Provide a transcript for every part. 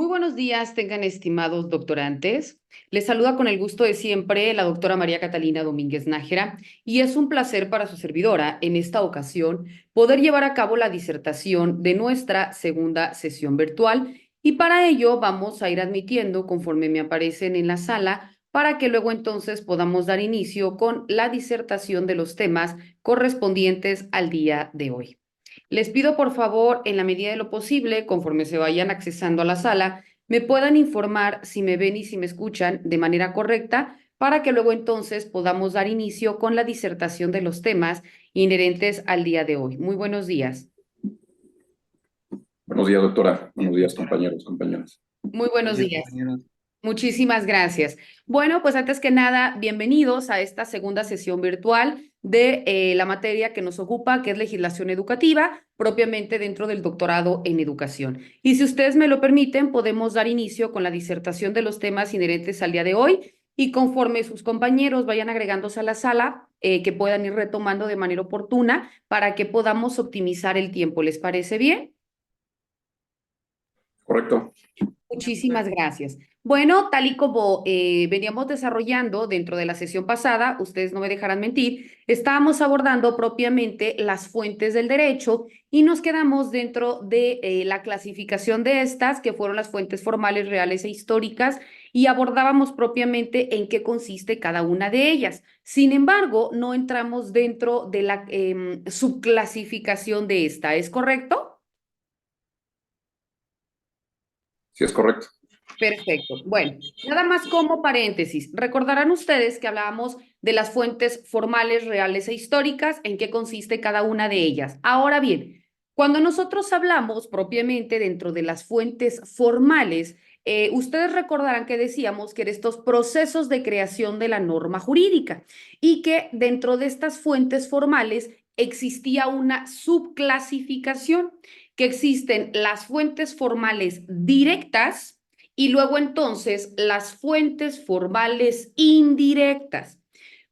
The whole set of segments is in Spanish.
buenos días, tengan estimados doctorantes. Les saluda con el gusto de siempre la doctora María Catalina Domínguez Nájera y es un placer para su servidora en esta ocasión poder llevar a cabo la disertación de nuestra segunda sesión virtual y para ello vamos a ir admitiendo conforme me aparecen en la sala para que luego entonces podamos dar inicio con la disertación de los temas correspondientes al día de hoy. Les pido por favor, en la medida de lo posible, conforme se vayan accesando a la sala, me puedan informar si me ven y si me escuchan de manera correcta para que luego entonces podamos dar inicio con la disertación de los temas inherentes al día de hoy. Muy buenos días. Buenos días, doctora. Buenos días, compañeros, compañeras. Muy buenos días. Muchísimas gracias. Bueno, pues antes que nada, bienvenidos a esta segunda sesión virtual de la materia que nos ocupa, que es legislación educativa, propiamente dentro del doctorado en educación. Y si ustedes me lo permiten, podemos dar inicio con la disertación de los temas inherentes al día de hoy y conforme sus compañeros vayan agregándose a la sala, que puedan ir retomando de manera oportuna para que podamos optimizar el tiempo. ¿Les parece bien? Correcto. Muchísimas gracias. Bueno, tal y como veníamos desarrollando dentro de la sesión pasada, ustedes no me dejarán mentir, estábamos abordando propiamente las fuentes del derecho y nos quedamos dentro de la clasificación de estas, que fueron las fuentes formales, reales e históricas, y abordábamos propiamente en qué consiste cada una de ellas. Sin embargo, no entramos dentro de la subclasificación de esta, ¿es correcto? Sí, es correcto. Perfecto. Bueno, nada más como paréntesis. Recordarán ustedes que hablábamos de las fuentes formales, reales e históricas, en qué consiste cada una de ellas. Ahora bien, cuando nosotros hablamos propiamente dentro de las fuentes formales, ustedes recordarán que decíamos que eran estos procesos de creación de la norma jurídica y que dentro de estas fuentes formales existía una subclasificación, que existen las fuentes formales directas y luego entonces las fuentes formales indirectas.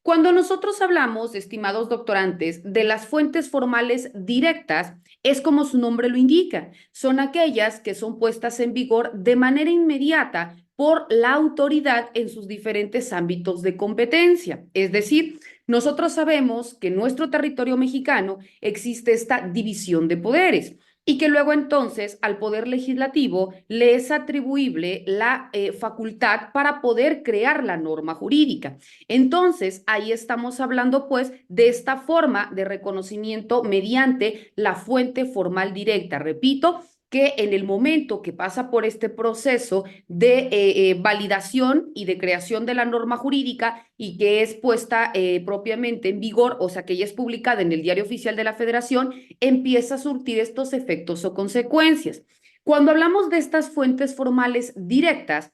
Cuando nosotros hablamos, estimados doctorantes, de las fuentes formales directas, es como su nombre lo indica, son aquellas que son puestas en vigor de manera inmediata por la autoridad en sus diferentes ámbitos de competencia. Es decir, nosotros sabemos que en nuestro territorio mexicano existe esta división de poderes y que luego entonces al Poder Legislativo le es atribuible la facultad para poder crear la norma jurídica. Entonces, ahí estamos hablando pues de esta forma de reconocimiento mediante la fuente formal directa. Repito, que en el momento que pasa por este proceso de validación y de creación de la norma jurídica y que es puesta propiamente en vigor, o sea, que ya es publicada en el Diario Oficial de la Federación, empieza a surtir estos efectos o consecuencias. Cuando hablamos de estas fuentes formales directas,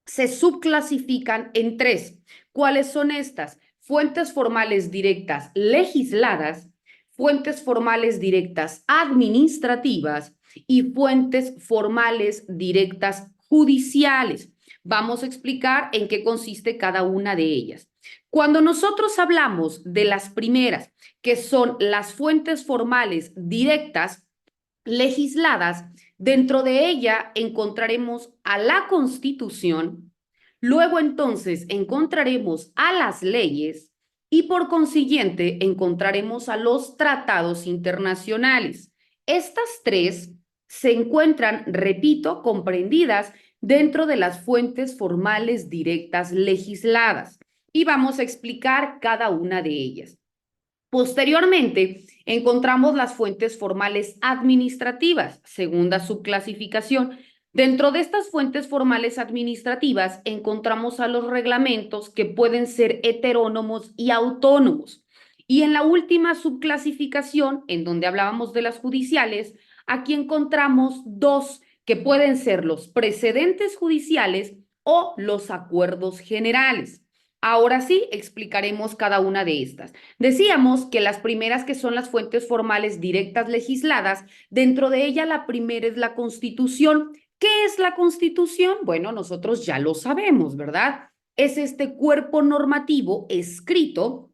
se subclasifican en tres. ¿Cuáles son estas? Fuentes formales directas legisladas, fuentes formales directas administrativas y fuentes formales directas judiciales. Vamos a explicar en qué consiste cada una de ellas. Cuando nosotros hablamos de las primeras, que son las fuentes formales directas legisladas, dentro de ella encontraremos a la Constitución, luego entonces encontraremos a las leyes y por consiguiente encontraremos a los tratados internacionales. Estas tres se encuentran, repito, comprendidas dentro de las fuentes formales directas legisladas y vamos a explicar cada una de ellas. Posteriormente, encontramos las fuentes formales administrativas, segunda subclasificación. Dentro de estas fuentes formales administrativas encontramos a los reglamentos que pueden ser heterónomos y autónomos. Y en la última subclasificación, en donde hablábamos de las judiciales, aquí encontramos dos que pueden ser los precedentes judiciales o los acuerdos generales. Ahora sí, explicaremos cada una de estas. Decíamos que las primeras, que son las fuentes formales directas legisladas, dentro de ella la primera es la Constitución. ¿Qué es la Constitución? Bueno, nosotros ya lo sabemos, ¿verdad? Es este cuerpo normativo escrito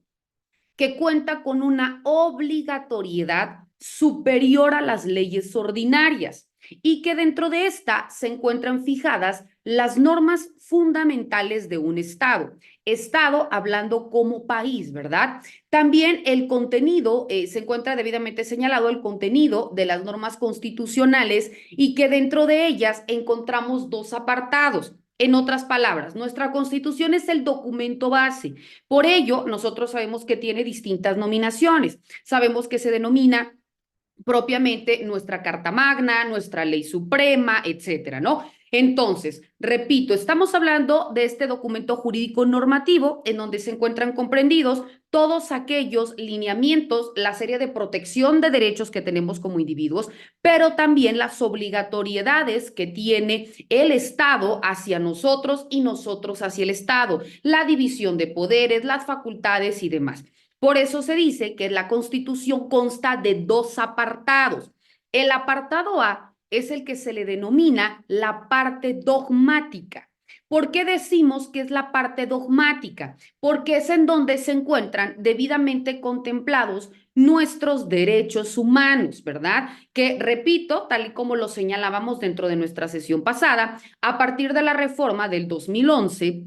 que cuenta con una obligatoriedad superior a las leyes ordinarias. y que dentro de esta se encuentran fijadas las normas fundamentales de un Estado. Estado hablando como país, ¿verdad? También el contenido, se encuentra debidamente señalado el contenido de las normas constitucionales y que dentro de ellas encontramos dos apartados. En otras palabras, nuestra Constitución es el documento base. Por ello, nosotros sabemos que tiene distintas nominaciones. Sabemos que se denomina propiamente nuestra Carta Magna, nuestra Ley Suprema, etcétera, ¿no? Entonces, repito, estamos hablando de este documento jurídico normativo en donde se encuentran comprendidos todos aquellos lineamientos, la serie de protección de derechos que tenemos como individuos, pero también las obligatoriedades que tiene el Estado hacia nosotros y nosotros hacia el Estado, la división de poderes, las facultades y demás. Por eso se dice que la Constitución consta de dos apartados. El apartado A es el que se le denomina la parte dogmática. ¿Por qué decimos que es la parte dogmática? Porque es en donde se encuentran debidamente contemplados nuestros derechos humanos, ¿verdad? Que, repito, tal y como lo señalábamos dentro de nuestra sesión pasada, a partir de la reforma del 2011,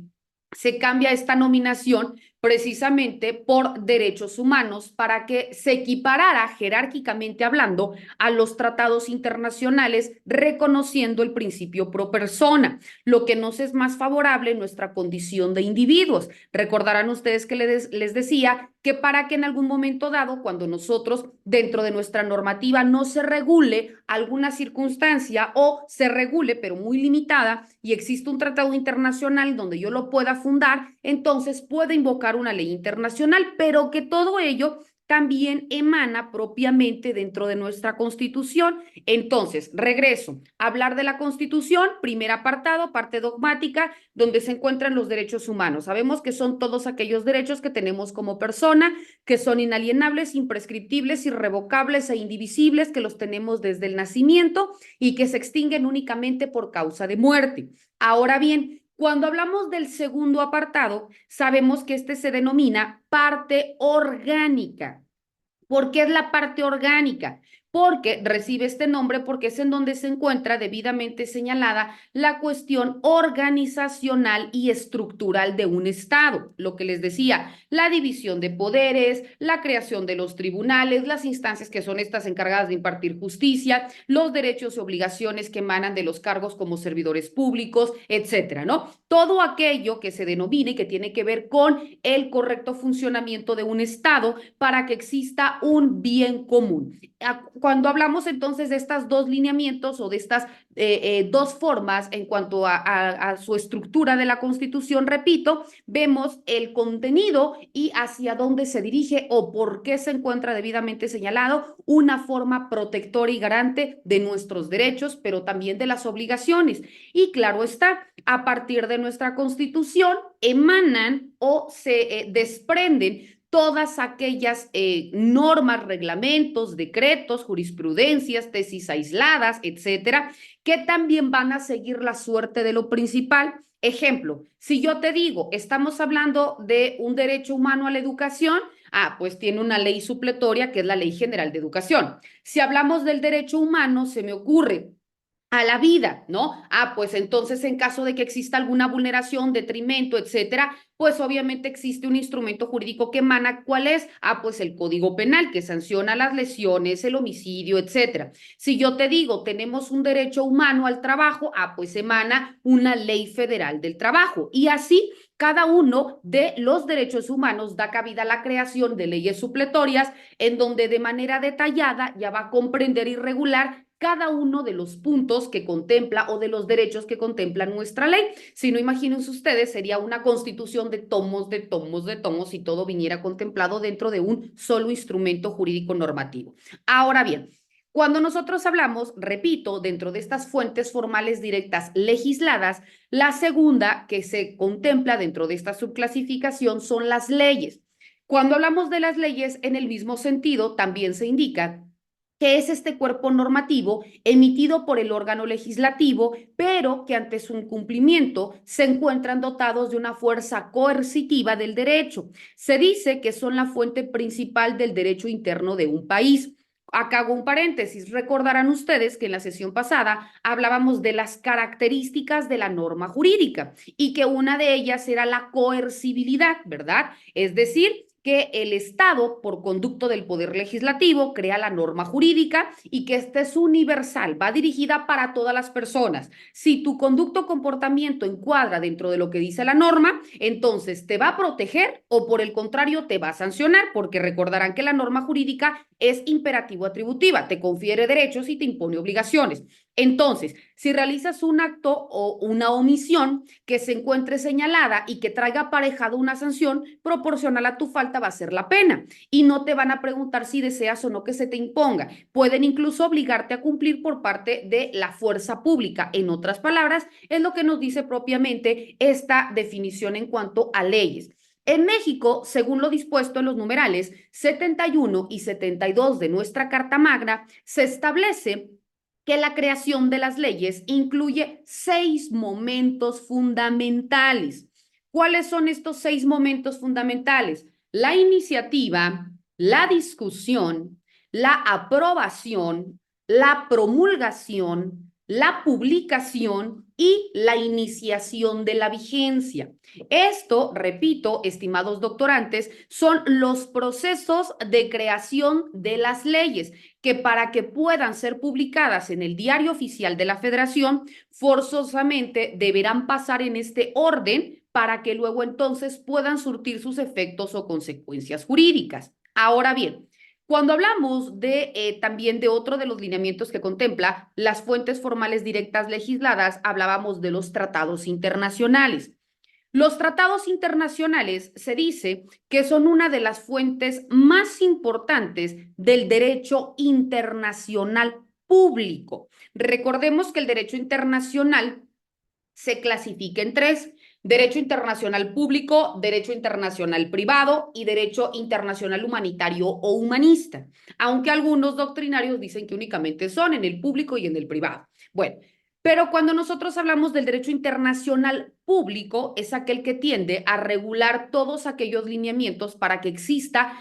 se cambia esta nominación precisamente por derechos humanos para que se equiparara jerárquicamente hablando a los tratados internacionales reconociendo el principio pro persona, lo que nos es más favorable en nuestra condición de individuos. Recordarán ustedes que les decía que para que en algún momento dado, cuando nosotros dentro de nuestra normativa no se regule alguna circunstancia o se regule pero muy limitada y existe un tratado internacional donde yo lo pueda fundar, entonces puedo invocar una ley internacional, pero que todo ello también emana propiamente dentro de nuestra Constitución. Entonces, regreso a hablar de la Constitución, primer apartado, parte dogmática, donde se encuentran los derechos humanos. Sabemos que son todos aquellos derechos que tenemos como persona, que son inalienables, imprescriptibles, irrevocables e indivisibles, que los tenemos desde el nacimiento y que se extinguen únicamente por causa de muerte. Ahora bien, cuando hablamos del segundo apartado, sabemos que este se denomina parte orgánica. ¿Por qué es la parte orgánica? Porque recibe este nombre porque es en donde se encuentra debidamente señalada la cuestión organizacional y estructural de un Estado. Lo que les decía, la división de poderes, la creación de los tribunales, las instancias que son estas encargadas de impartir justicia, los derechos y obligaciones que emanan de los cargos como servidores públicos, etcétera, ¿no? Todo aquello que se denomine y que tiene que ver con el correcto funcionamiento de un Estado para que exista un bien común. Cuando hablamos entonces de estos dos lineamientos o de estas dos formas en cuanto a su estructura de la Constitución, repito, vemos el contenido y hacia dónde se dirige o por qué se encuentra debidamente señalado una forma protectora y garante de nuestros derechos, pero también de las obligaciones. Y claro está, a partir de nuestra Constitución emanan o se desprenden todas aquellas normas, reglamentos, decretos, jurisprudencias, tesis aisladas, etcétera, que también van a seguir la suerte de lo principal. Ejemplo, si yo te digo, estamos hablando de un derecho humano a la educación, pues tiene una ley supletoria que es la Ley General de Educación. Si hablamos del derecho humano, se me ocurre a la vida, ¿no? Pues entonces en caso de que exista alguna vulneración, detrimento, etcétera, pues obviamente existe un instrumento jurídico que emana, ¿cuál es? Pues el Código Penal que sanciona las lesiones, el homicidio, etcétera. Si yo te digo, tenemos un derecho humano al trabajo, pues emana una ley federal del trabajo y así cada uno de los derechos humanos da cabida a la creación de leyes supletorias en donde de manera detallada ya va a comprender y regular cada uno de los puntos que contempla o de los derechos que contempla nuestra ley. Si no, imagínense ustedes, sería una constitución de tomos, de tomos, de tomos y todo viniera contemplado dentro de un solo instrumento jurídico normativo. Ahora bien, cuando nosotros hablamos, repito, dentro de estas fuentes formales directas legisladas, la segunda que se contempla dentro de esta subclasificación son las leyes. Cuando hablamos de las leyes, en el mismo sentido, también se indica que es este cuerpo normativo emitido por el órgano legislativo, pero que ante su incumplimiento se encuentran dotados de una fuerza coercitiva del derecho. Se dice que son la fuente principal del derecho interno de un país. Acá hago un paréntesis. Recordarán ustedes que en la sesión pasada hablábamos de las características de la norma jurídica y que una de ellas era la coercibilidad, ¿verdad? Es decir, que el Estado, por conducto del Poder Legislativo, crea la norma jurídica y que esta es universal, va dirigida para todas las personas. Si tu conducto o comportamiento encuadra dentro de lo que dice la norma, entonces te va a proteger o por el contrario te va a sancionar, porque recordarán que la norma jurídica es imperativo atributiva, te confiere derechos y te impone obligaciones. Entonces, si realizas un acto o una omisión que se encuentre señalada y que traiga aparejado una sanción, proporcional a tu falta va a ser la pena. Y no te van a preguntar si deseas o no que se te imponga. Pueden incluso obligarte a cumplir por parte de la fuerza pública. En otras palabras, es lo que nos dice propiamente esta definición en cuanto a leyes. En México, según lo dispuesto en los numerales 71 y 72 de nuestra Carta Magna, se establece que la creación de las leyes incluye 6 momentos fundamentales. ¿Cuáles son estos 6 momentos fundamentales? La iniciativa, la discusión, la aprobación, la promulgación, la publicación y la iniciación de la vigencia. Esto, repito, estimados doctorantes, son los procesos de creación de las leyes que para que puedan ser publicadas en el Diario Oficial de la Federación, forzosamente deberán pasar en este orden para que luego entonces puedan surtir sus efectos o consecuencias jurídicas. Ahora bien, cuando hablamos también de otro de los lineamientos que contempla las fuentes formales directas legisladas, hablábamos de los tratados internacionales. Los tratados internacionales se dice que son una de las fuentes más importantes del derecho internacional público. Recordemos que el derecho internacional se clasifica en 3: derecho internacional público, derecho internacional privado y derecho internacional humanitario o humanista, aunque algunos doctrinarios dicen que únicamente son en el público y en el privado. Bueno, pero cuando nosotros hablamos del derecho internacional público, es aquel que tiende a regular todos aquellos lineamientos para que exista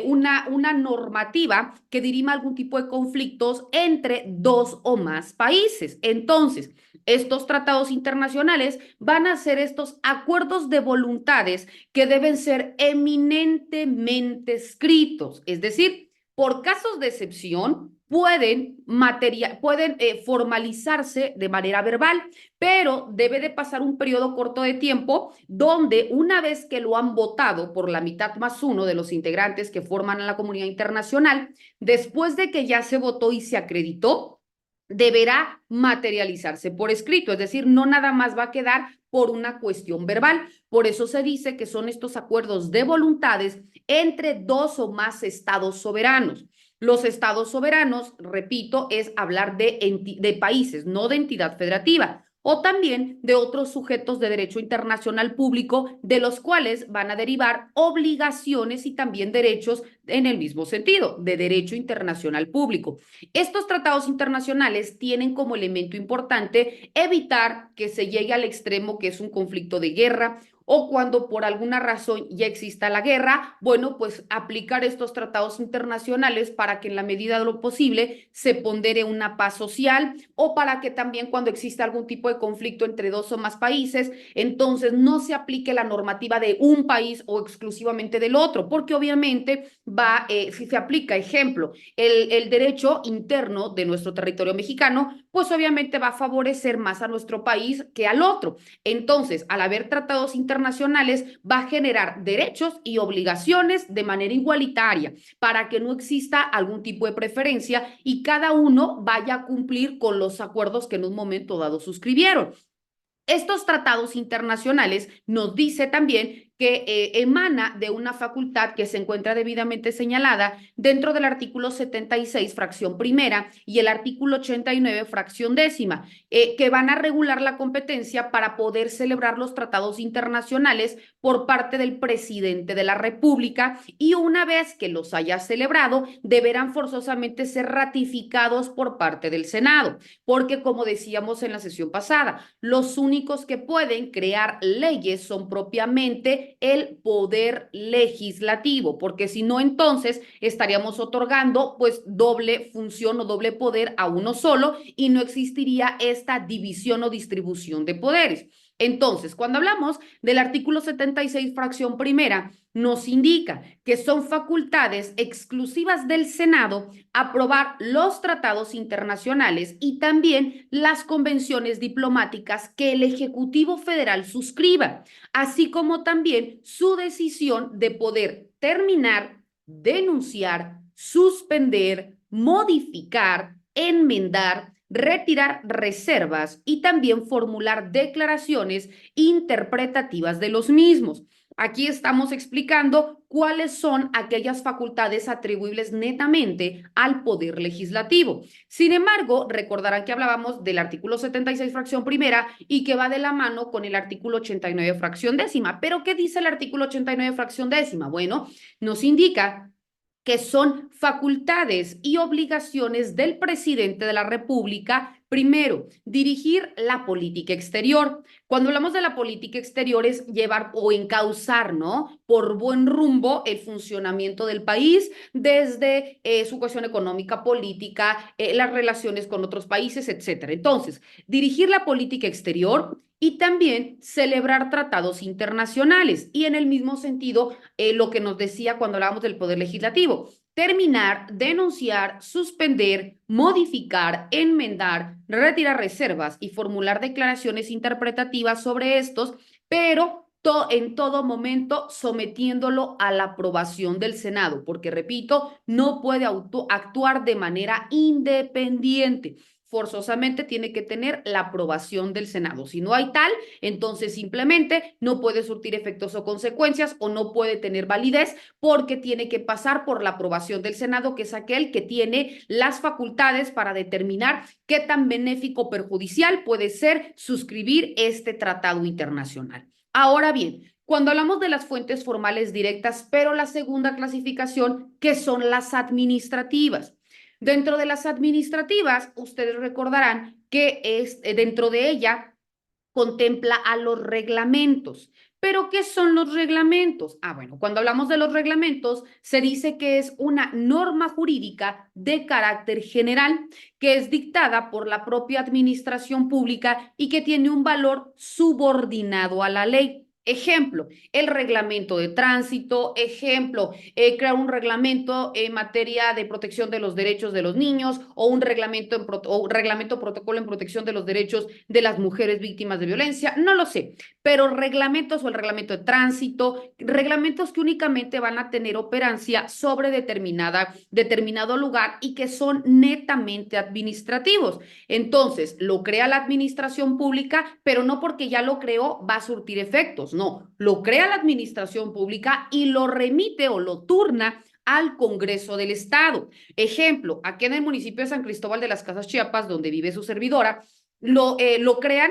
una normativa que dirima algún tipo de conflictos entre 2 o más países. Entonces, estos tratados internacionales van a ser estos acuerdos de voluntades que deben ser eminentemente escritos, es decir, por casos de excepción pueden formalizarse de manera verbal, pero debe de pasar un periodo corto de tiempo donde una vez que lo han votado por la mitad más uno de los integrantes que forman la comunidad internacional, después de que ya se votó y se acreditó, deberá materializarse por escrito, es decir, no nada más va a quedar por una cuestión verbal. Por eso se dice que son estos acuerdos de voluntades entre 2 o más estados soberanos. Los estados soberanos, repito, es hablar de países, no de entidad federativa, o también de otros sujetos de derecho internacional público, de los cuales van a derivar obligaciones y también derechos en el mismo sentido, de derecho internacional público. Estos tratados internacionales tienen como elemento importante evitar que se llegue al extremo que es un conflicto de guerra, o cuando por alguna razón ya exista la guerra, bueno, pues aplicar estos tratados internacionales para que en la medida de lo posible se pondere una paz social, o para que también cuando exista algún tipo de conflicto entre 2 o más países, entonces no se aplique la normativa de un país o exclusivamente del otro, porque obviamente si se aplica, ejemplo, el derecho interno de nuestro territorio mexicano, pues obviamente va a favorecer más a nuestro país que al otro. Entonces, al haber tratados internacionales, va a generar derechos y obligaciones de manera igualitaria para que no exista algún tipo de preferencia y cada uno vaya a cumplir con los acuerdos que en un momento dado suscribieron. Estos tratados internacionales nos dice también que emana de una facultad que se encuentra debidamente señalada dentro del artículo 76, fracción primera, y el artículo 89, fracción décima, que van a regular la competencia para poder celebrar los tratados internacionales por parte del presidente de la República, y una vez que los haya celebrado, deberán forzosamente ser ratificados por parte del Senado, porque como decíamos en la sesión pasada, los únicos que pueden crear leyes son propiamente el poder legislativo, porque si no, entonces estaríamos otorgando pues doble función o doble poder a uno solo y no existiría esta división o distribución de poderes. Entonces, cuando hablamos del artículo 76, fracción primera, nos indica que son facultades exclusivas del Senado aprobar los tratados internacionales y también las convenciones diplomáticas que el Ejecutivo Federal suscriba, así como también su decisión de poder terminar, denunciar, suspender, modificar, enmendar, retirar reservas y también formular declaraciones interpretativas de los mismos. Aquí estamos explicando cuáles son aquellas facultades atribuibles netamente al poder legislativo. Sin embargo, recordarán que hablábamos del artículo 76, fracción primera, y que va de la mano con el artículo 89, fracción décima. ¿Pero qué dice el artículo 89, fracción décima? Bueno, nos indica que son facultades y obligaciones del presidente de la República. Primero, dirigir la política exterior. Cuando hablamos de la política exterior es llevar o encauzar, ¿no? Por buen rumbo el funcionamiento del país desde su cuestión económica, política, las relaciones con otros países, etcétera. Entonces, dirigir la política exterior y también celebrar tratados internacionales. Y en el mismo sentido, lo que nos decía cuando hablábamos del poder legislativo, terminar, denunciar, suspender, modificar, enmendar, retirar reservas y formular declaraciones interpretativas sobre estos, pero en todo momento sometiéndolo a la aprobación del Senado, porque repito, no puede actuar de manera independiente. Forzosamente tiene que tener la aprobación del Senado. Si no hay tal, entonces simplemente no puede surtir efectos o consecuencias o no puede tener validez porque tiene que pasar por la aprobación del Senado, que es aquel que tiene las facultades para determinar qué tan benéfico o perjudicial puede ser suscribir este tratado internacional. Ahora bien, cuando hablamos de las fuentes formales directas, pero la segunda clasificación, que son las administrativas. Dentro de las administrativas, ustedes recordarán que dentro de ella contempla a los reglamentos. ¿Pero qué son los reglamentos? Bueno, cuando hablamos de los reglamentos, se dice que es una norma jurídica de carácter general que es dictada por la propia administración pública y que tiene un valor subordinado a la ley. Ejemplo, el reglamento de tránsito, ejemplo, crear un reglamento en materia de protección de los derechos de los niños o un reglamento, protocolo en protección de los derechos de las mujeres víctimas de violencia, no lo sé, pero reglamentos o el reglamento de tránsito, reglamentos que únicamente van a tener operancia sobre determinado lugar y que son netamente administrativos. Entonces, lo crea la administración pública, pero no porque ya lo creó va a surtir efectos. No, lo crea la administración pública y lo remite o lo turna al Congreso del Estado. Ejemplo, aquí en el municipio de San Cristóbal de las Casas, Chiapas, donde vive su servidora, lo crean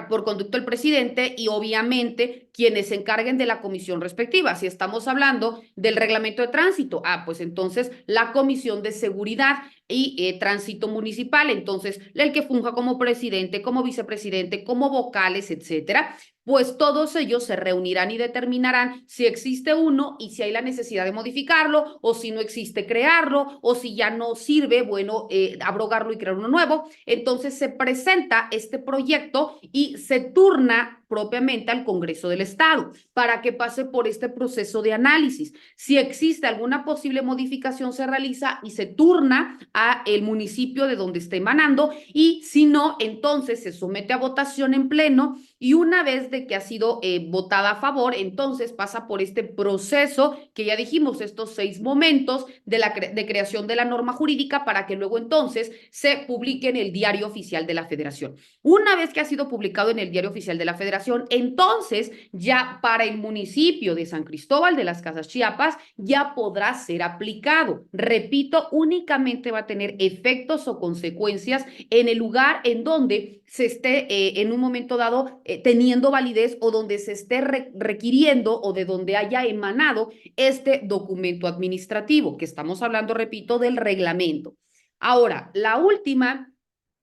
por conducto del presidente y obviamente quienes se encarguen de la comisión respectiva. Si estamos hablando del reglamento de tránsito, pues entonces la comisión de seguridad y tránsito municipal, entonces el que funja como presidente, como vicepresidente, como vocales, etcétera, pues todos ellos se reunirán y determinarán si existe uno y si hay la necesidad de modificarlo o si no existe crearlo o si ya no sirve, bueno, abrogarlo y crear uno nuevo. Entonces se presenta este proyecto y se turna propiamente al Congreso del Estado para que pase por este proceso de análisis. Si existe alguna posible modificación, se realiza y se turna a el municipio de donde está emanando y si no, entonces se somete a votación en pleno y una vez de que ha sido votada a favor, entonces pasa por este proceso que ya dijimos, estos 6 momentos de creación de la norma jurídica para que luego entonces se publique en el Diario Oficial de la Federación. Una vez que ha sido publicado en el Diario Oficial de la Federación, entonces ya para el municipio de San Cristóbal de las Casas, Chiapas, ya podrá ser aplicado. Repito, únicamente va a tener efectos o consecuencias en el lugar en donde se esté en un momento dado teniendo validez o donde se esté requiriendo o de donde haya emanado este documento administrativo, que estamos hablando, repito, del reglamento. Ahora, la última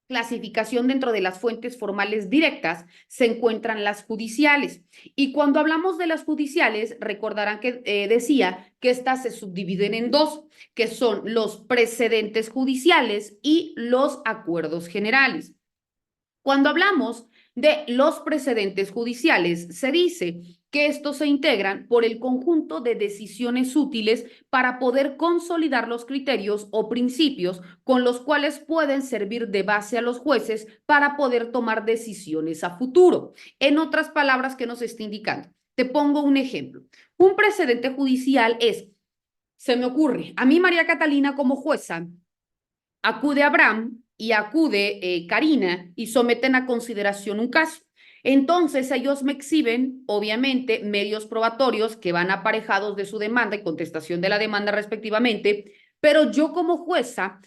clasificación dentro de las fuentes formales directas se encuentran las judiciales. Y cuando hablamos de las judiciales, recordarán que decía que estas se subdividen en dos, que son los precedentes judiciales y los acuerdos generales. Cuando hablamos de los precedentes judiciales, se dice que estos se integran por el conjunto de decisiones útiles para poder consolidar los criterios o principios con los cuales pueden servir de base a los jueces para poder tomar decisiones a futuro. En otras palabras, ¿qué nos está indicando? Te pongo un ejemplo. Un precedente judicial es, se me ocurre, a mí María Catalina como jueza, acude Abraham y acude Karina y someten a consideración un caso. Entonces ellos me exhiben, obviamente, medios probatorios que van aparejados de su demanda y contestación de la demanda respectivamente, pero yo como jueza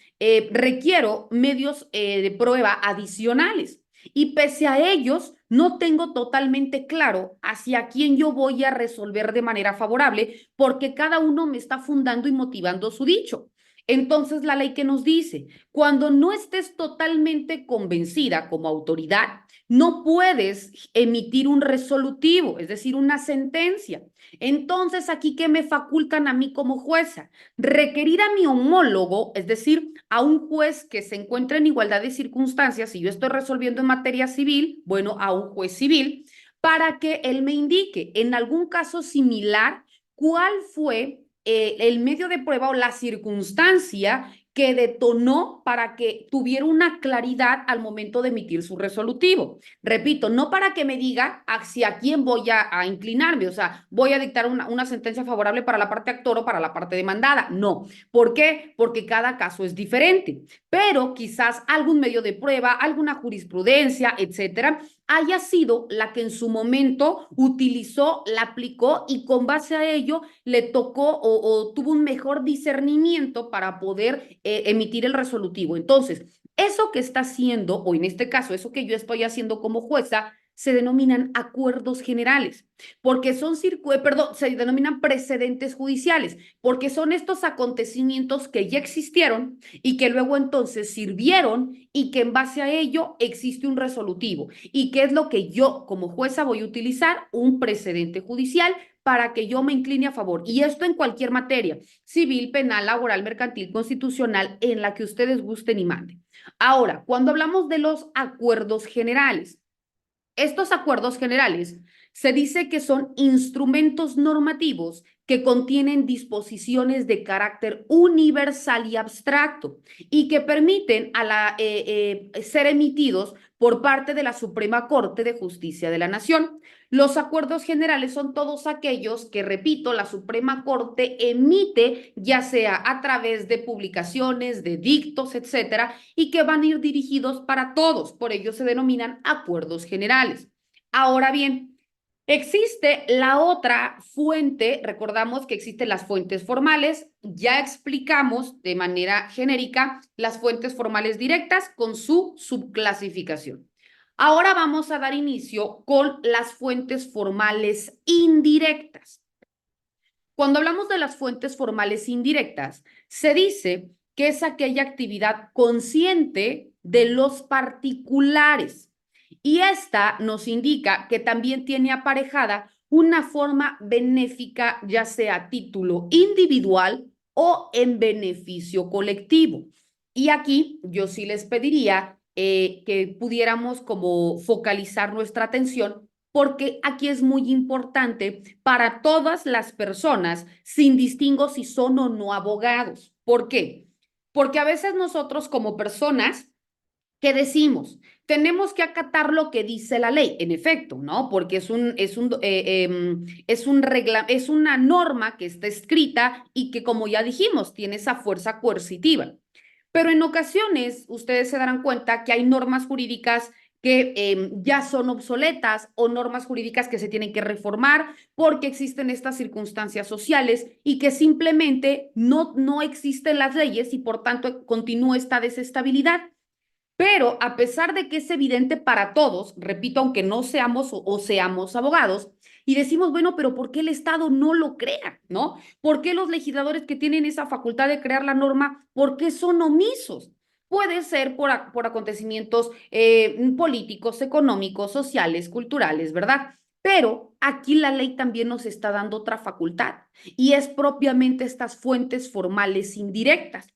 requiero medios de prueba adicionales y pese a ellos no tengo totalmente claro hacia quién yo voy a resolver de manera favorable porque cada uno me está fundando y motivando su dicho. Entonces, la ley que nos dice, cuando no estés totalmente convencida como autoridad, no puedes emitir un resolutivo, es decir, una sentencia. Entonces, aquí, ¿qué me facultan a mí como jueza? Requerir a mi homólogo, es decir, a un juez que se encuentre en igualdad de circunstancias, si yo estoy resolviendo en materia civil, bueno, a un juez civil, para que él me indique en algún caso similar cuál fue el medio de prueba o la circunstancia que detonó para que tuviera una claridad al momento de emitir su resolutivo. Repito, no para que me diga hacia quién voy a inclinarme, o sea, voy a dictar una sentencia favorable para la parte actor o para la parte demandada. No. ¿Por qué? Porque cada caso es diferente. Pero quizás algún medio de prueba, alguna jurisprudencia, etcétera, haya sido la que en su momento utilizó, la aplicó y con base a ello le tocó o tuvo un mejor discernimiento para poder emitir el resolutivo. Entonces, eso que está haciendo, o en este caso, eso que yo estoy haciendo como jueza, se denominan acuerdos generales, porque son, perdón, se denominan precedentes judiciales, porque son estos acontecimientos que ya existieron y que luego entonces sirvieron y que en base a ello existe un resolutivo. ¿Y qué es lo que yo como jueza voy a utilizar? Un precedente judicial para que yo me incline a favor. Y esto en cualquier materia, civil, penal, laboral, mercantil, constitucional, en la que ustedes gusten y manden. Ahora, cuando hablamos de los acuerdos generales, estos acuerdos generales se dice que son instrumentos normativos que contienen disposiciones de carácter universal y abstracto y que permiten ser emitidos por parte de la Suprema Corte de Justicia de la Nación. Los acuerdos generales son todos aquellos que, repito, la Suprema Corte emite, ya sea a través de publicaciones, de dictos, etcétera, y que van a ir dirigidos para todos. Por ello se denominan acuerdos generales. Ahora bien, existe la otra fuente, recordamos que existen las fuentes formales, ya explicamos de manera genérica las fuentes formales directas con su subclasificación. Ahora vamos a dar inicio con las fuentes formales indirectas. Cuando hablamos de las fuentes formales indirectas, se dice que es aquella actividad consciente de los particulares. Y esta nos indica que también tiene aparejada una forma benéfica, ya sea a título individual o en beneficio colectivo. Y aquí yo sí les pediría que pudiéramos como focalizar nuestra atención porque aquí es muy importante para todas las personas, sin distingo si son o no abogados. ¿Por qué? Porque a veces nosotros como personas, ¿qué decimos? Tenemos que acatar lo que dice la ley, en efecto, ¿no? Porque es una norma que está escrita y que, como ya dijimos, tiene esa fuerza coercitiva. Pero en ocasiones ustedes se darán cuenta que hay normas jurídicas que ya son obsoletas o normas jurídicas que se tienen que reformar porque existen estas circunstancias sociales y que simplemente no existen las leyes y por tanto continúa esta desestabilidad. Pero a pesar de que es evidente para todos, repito, aunque no seamos o seamos abogados, y decimos, bueno, pero ¿por qué el Estado no lo crea? ¿No? ¿Por qué los legisladores que tienen esa facultad de crear la norma, por qué son omisos? Puede ser por acontecimientos políticos, económicos, sociales, culturales, ¿verdad? Pero aquí la ley también nos está dando otra facultad y es propiamente estas fuentes formales indirectas.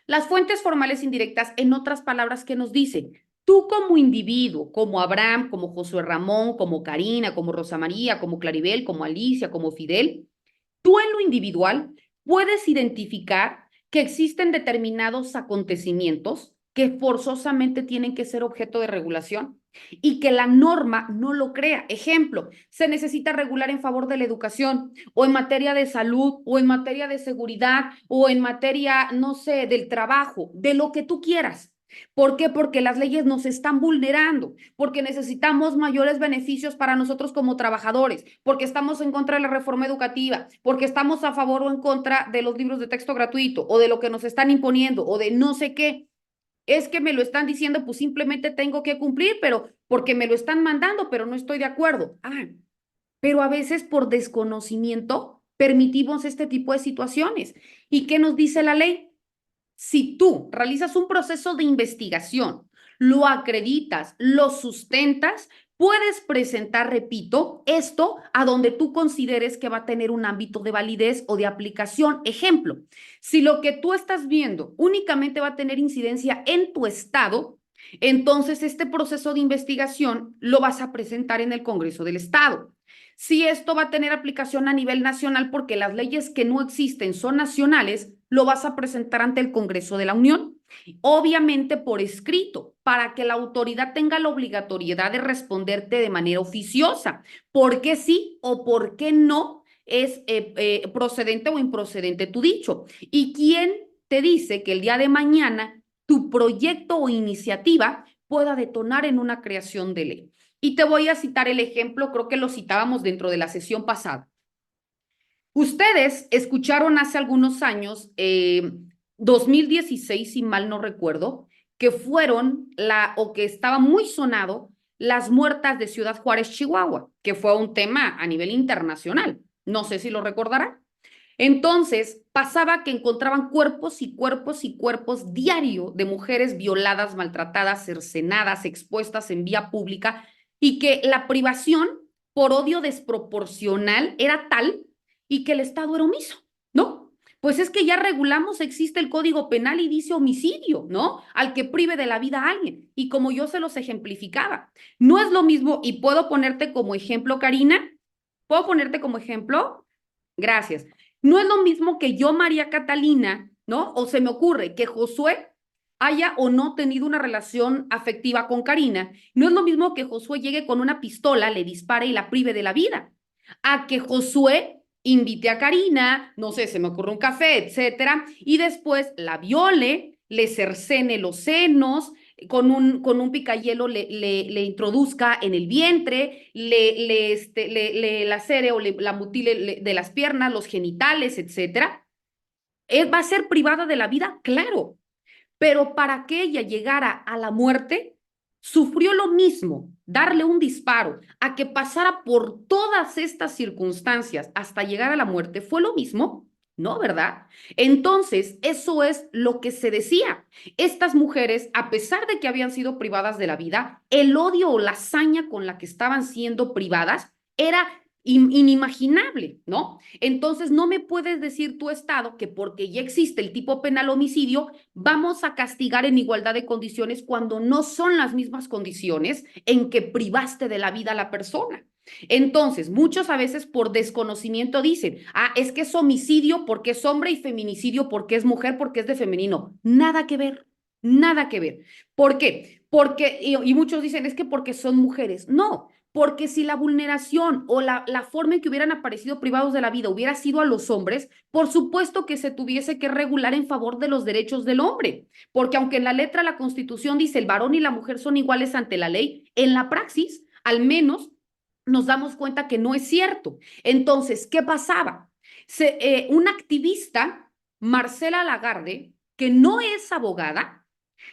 Las fuentes formales indirectas, en otras palabras, ¿qué nos dicen? Tú como individuo, como Abraham, como Josué Ramón, como Karina, como Rosa María, como Claribel, como Alicia, como Fidel, tú en lo individual puedes identificar que existen determinados acontecimientos que forzosamente tienen que ser objeto de regulación y que la norma no lo crea. Ejemplo, se necesita regular en favor de la educación o en materia de salud o en materia de seguridad o en materia, no sé, del trabajo, de lo que tú quieras. ¿Por qué? Porque las leyes nos están vulnerando, porque necesitamos mayores beneficios para nosotros como trabajadores, porque estamos en contra de la reforma educativa, porque estamos a favor o en contra de los libros de texto gratuito o de lo que nos están imponiendo o de no sé qué. Es que me lo están diciendo, pues simplemente tengo que cumplir, pero porque me lo están mandando, pero no estoy de acuerdo. Pero a veces por desconocimiento permitimos este tipo de situaciones. ¿Y qué nos dice la ley? Si tú realizas un proceso de investigación, lo acreditas, lo sustentas, puedes presentar, repito, esto a donde tú consideres que va a tener un ámbito de validez o de aplicación. Ejemplo, si lo que tú estás viendo únicamente va a tener incidencia en tu estado, entonces este proceso de investigación lo vas a presentar en el Congreso del Estado. Si esto va a tener aplicación a nivel nacional porque las leyes que no existen son nacionales, lo vas a presentar ante el Congreso de la Unión, obviamente por escrito, para que la autoridad tenga la obligatoriedad de responderte de manera oficiosa, por qué sí o por qué no es procedente o improcedente tu dicho. ¿Y quién te dice que el día de mañana tu proyecto o iniciativa pueda detonar en una creación de ley? Y te voy a citar el ejemplo, creo que lo citábamos dentro de la sesión pasada. Ustedes escucharon hace algunos años, 2016, si mal no recuerdo, que fueron o que estaba muy sonado las muertas de Ciudad Juárez, Chihuahua, que fue un tema a nivel internacional. No sé si lo recordarán. Entonces, pasaba que encontraban cuerpos y cuerpos y cuerpos diario de mujeres violadas, maltratadas, cercenadas, expuestas en vía pública y que la privación por odio desproporcional era tal y que el Estado era omiso, ¿no? Pues es que ya regulamos, existe el Código Penal y dice homicidio, ¿no? Al que prive de la vida a alguien. Y como yo se los ejemplificaba, no es lo mismo, y puedo ponerte como ejemplo, Karina, ¿puedo ponerte como ejemplo? Gracias. No es lo mismo que yo, María Catalina, ¿no? O se me ocurre que Josué haya o no tenido una relación afectiva con Karina. No es lo mismo que Josué llegue con una pistola, le dispare y la prive de la vida, a que Josué invite a Karina, no sé, se me ocurre un café, etcétera, y después la viole, le cercene los senos, con un picayelo le introduzca en el vientre, le lacere o la mutile de las piernas, los genitales, etcétera. Él va a ser privada de la vida, claro, pero para que ella llegara a la muerte, sufrió lo mismo, darle un disparo, a que pasara por todas estas circunstancias hasta llegar a la muerte, fue lo mismo, ¿no? ¿Verdad? Entonces, eso es lo que se decía. Estas mujeres, a pesar de que habían sido privadas de la vida, el odio o la hazaña con la que estaban siendo privadas era inimaginable, ¿no? Entonces, no me puedes decir tu Estado que porque ya existe el tipo penal homicidio, vamos a castigar en igualdad de condiciones cuando no son las mismas condiciones en que privaste de la vida a la persona. Entonces, muchos a veces por desconocimiento dicen, es que es homicidio porque es hombre y feminicidio porque es mujer, porque es de femenino. Nada que ver, nada que ver. ¿Por qué? Porque, y muchos dicen, es que porque son mujeres. No, porque si la vulneración o la forma en que hubieran aparecido privados de la vida hubiera sido a los hombres, por supuesto que se tuviese que regular en favor de los derechos del hombre, porque aunque en la letra de la Constitución dice el varón y la mujer son iguales ante la ley, en la praxis, al menos, nos damos cuenta que no es cierto. Entonces, ¿qué pasaba? Una activista, Marcela Lagarde, que no es abogada,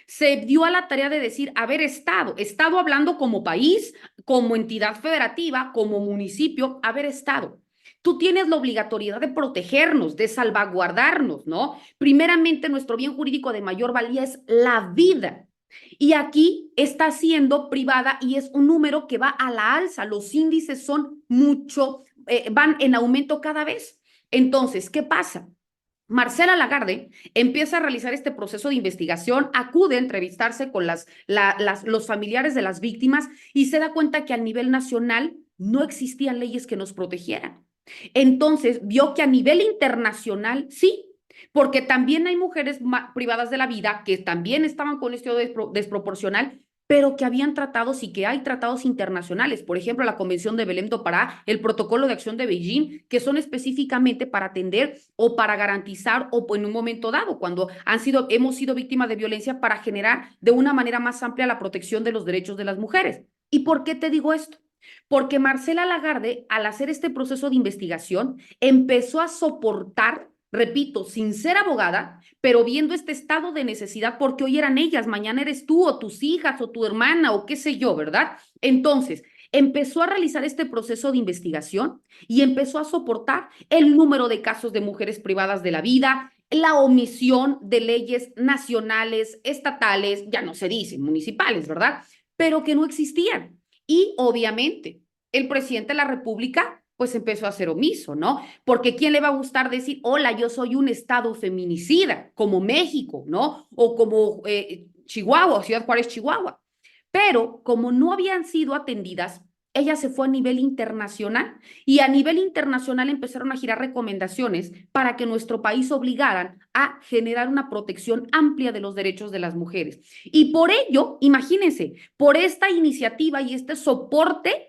se dio a la tarea de decir, a ver, Estado hablando como país, como entidad federativa, como municipio, a ver, Estado, tú tienes la obligatoriedad de protegernos, de salvaguardarnos, ¿no? Primeramente, nuestro bien jurídico de mayor valía es la vida. Y aquí está siendo privada y es un número que va a la alza. Los índices son van en aumento cada vez. Entonces, ¿qué pasa? Marcela Lagarde empieza a realizar este proceso de investigación, acude a entrevistarse con los familiares de las víctimas y se da cuenta que a nivel nacional no existían leyes que nos protegieran. Entonces vio que a nivel internacional sí, porque también hay mujeres privadas de la vida que también estaban con este desproporcional, pero que habían tratados y que hay tratados internacionales, por ejemplo, la Convención de Belém do Pará, el Protocolo de Acción de Beijing, que son específicamente para atender o para garantizar o en un momento dado, cuando hemos sido víctimas de violencia, para generar de una manera más amplia la protección de los derechos de las mujeres. ¿Y por qué te digo esto? Porque Marcela Lagarde, al hacer este proceso de investigación, empezó a soportar, repito, sin ser abogada, pero viendo este estado de necesidad, porque hoy eran ellas, mañana eres tú o tus hijas o tu hermana o qué sé yo, ¿verdad? Entonces, empezó a realizar este proceso de investigación y empezó a soportar el número de casos de mujeres privadas de la vida, la omisión de leyes nacionales, estatales, ya no se dicen municipales, ¿verdad? Pero que no existían. Y obviamente el presidente de la República pues empezó a ser omiso, ¿no? Porque ¿quién le va a gustar decir, hola, yo soy un estado feminicida, como México, ¿no? O como Chihuahua, Ciudad Juárez, Chihuahua. Pero como no habían sido atendidas, ella se fue a nivel internacional y a nivel internacional empezaron a girar recomendaciones para que nuestro país obligaran a generar una protección amplia de los derechos de las mujeres. Y por ello, imagínense, por esta iniciativa y este soporte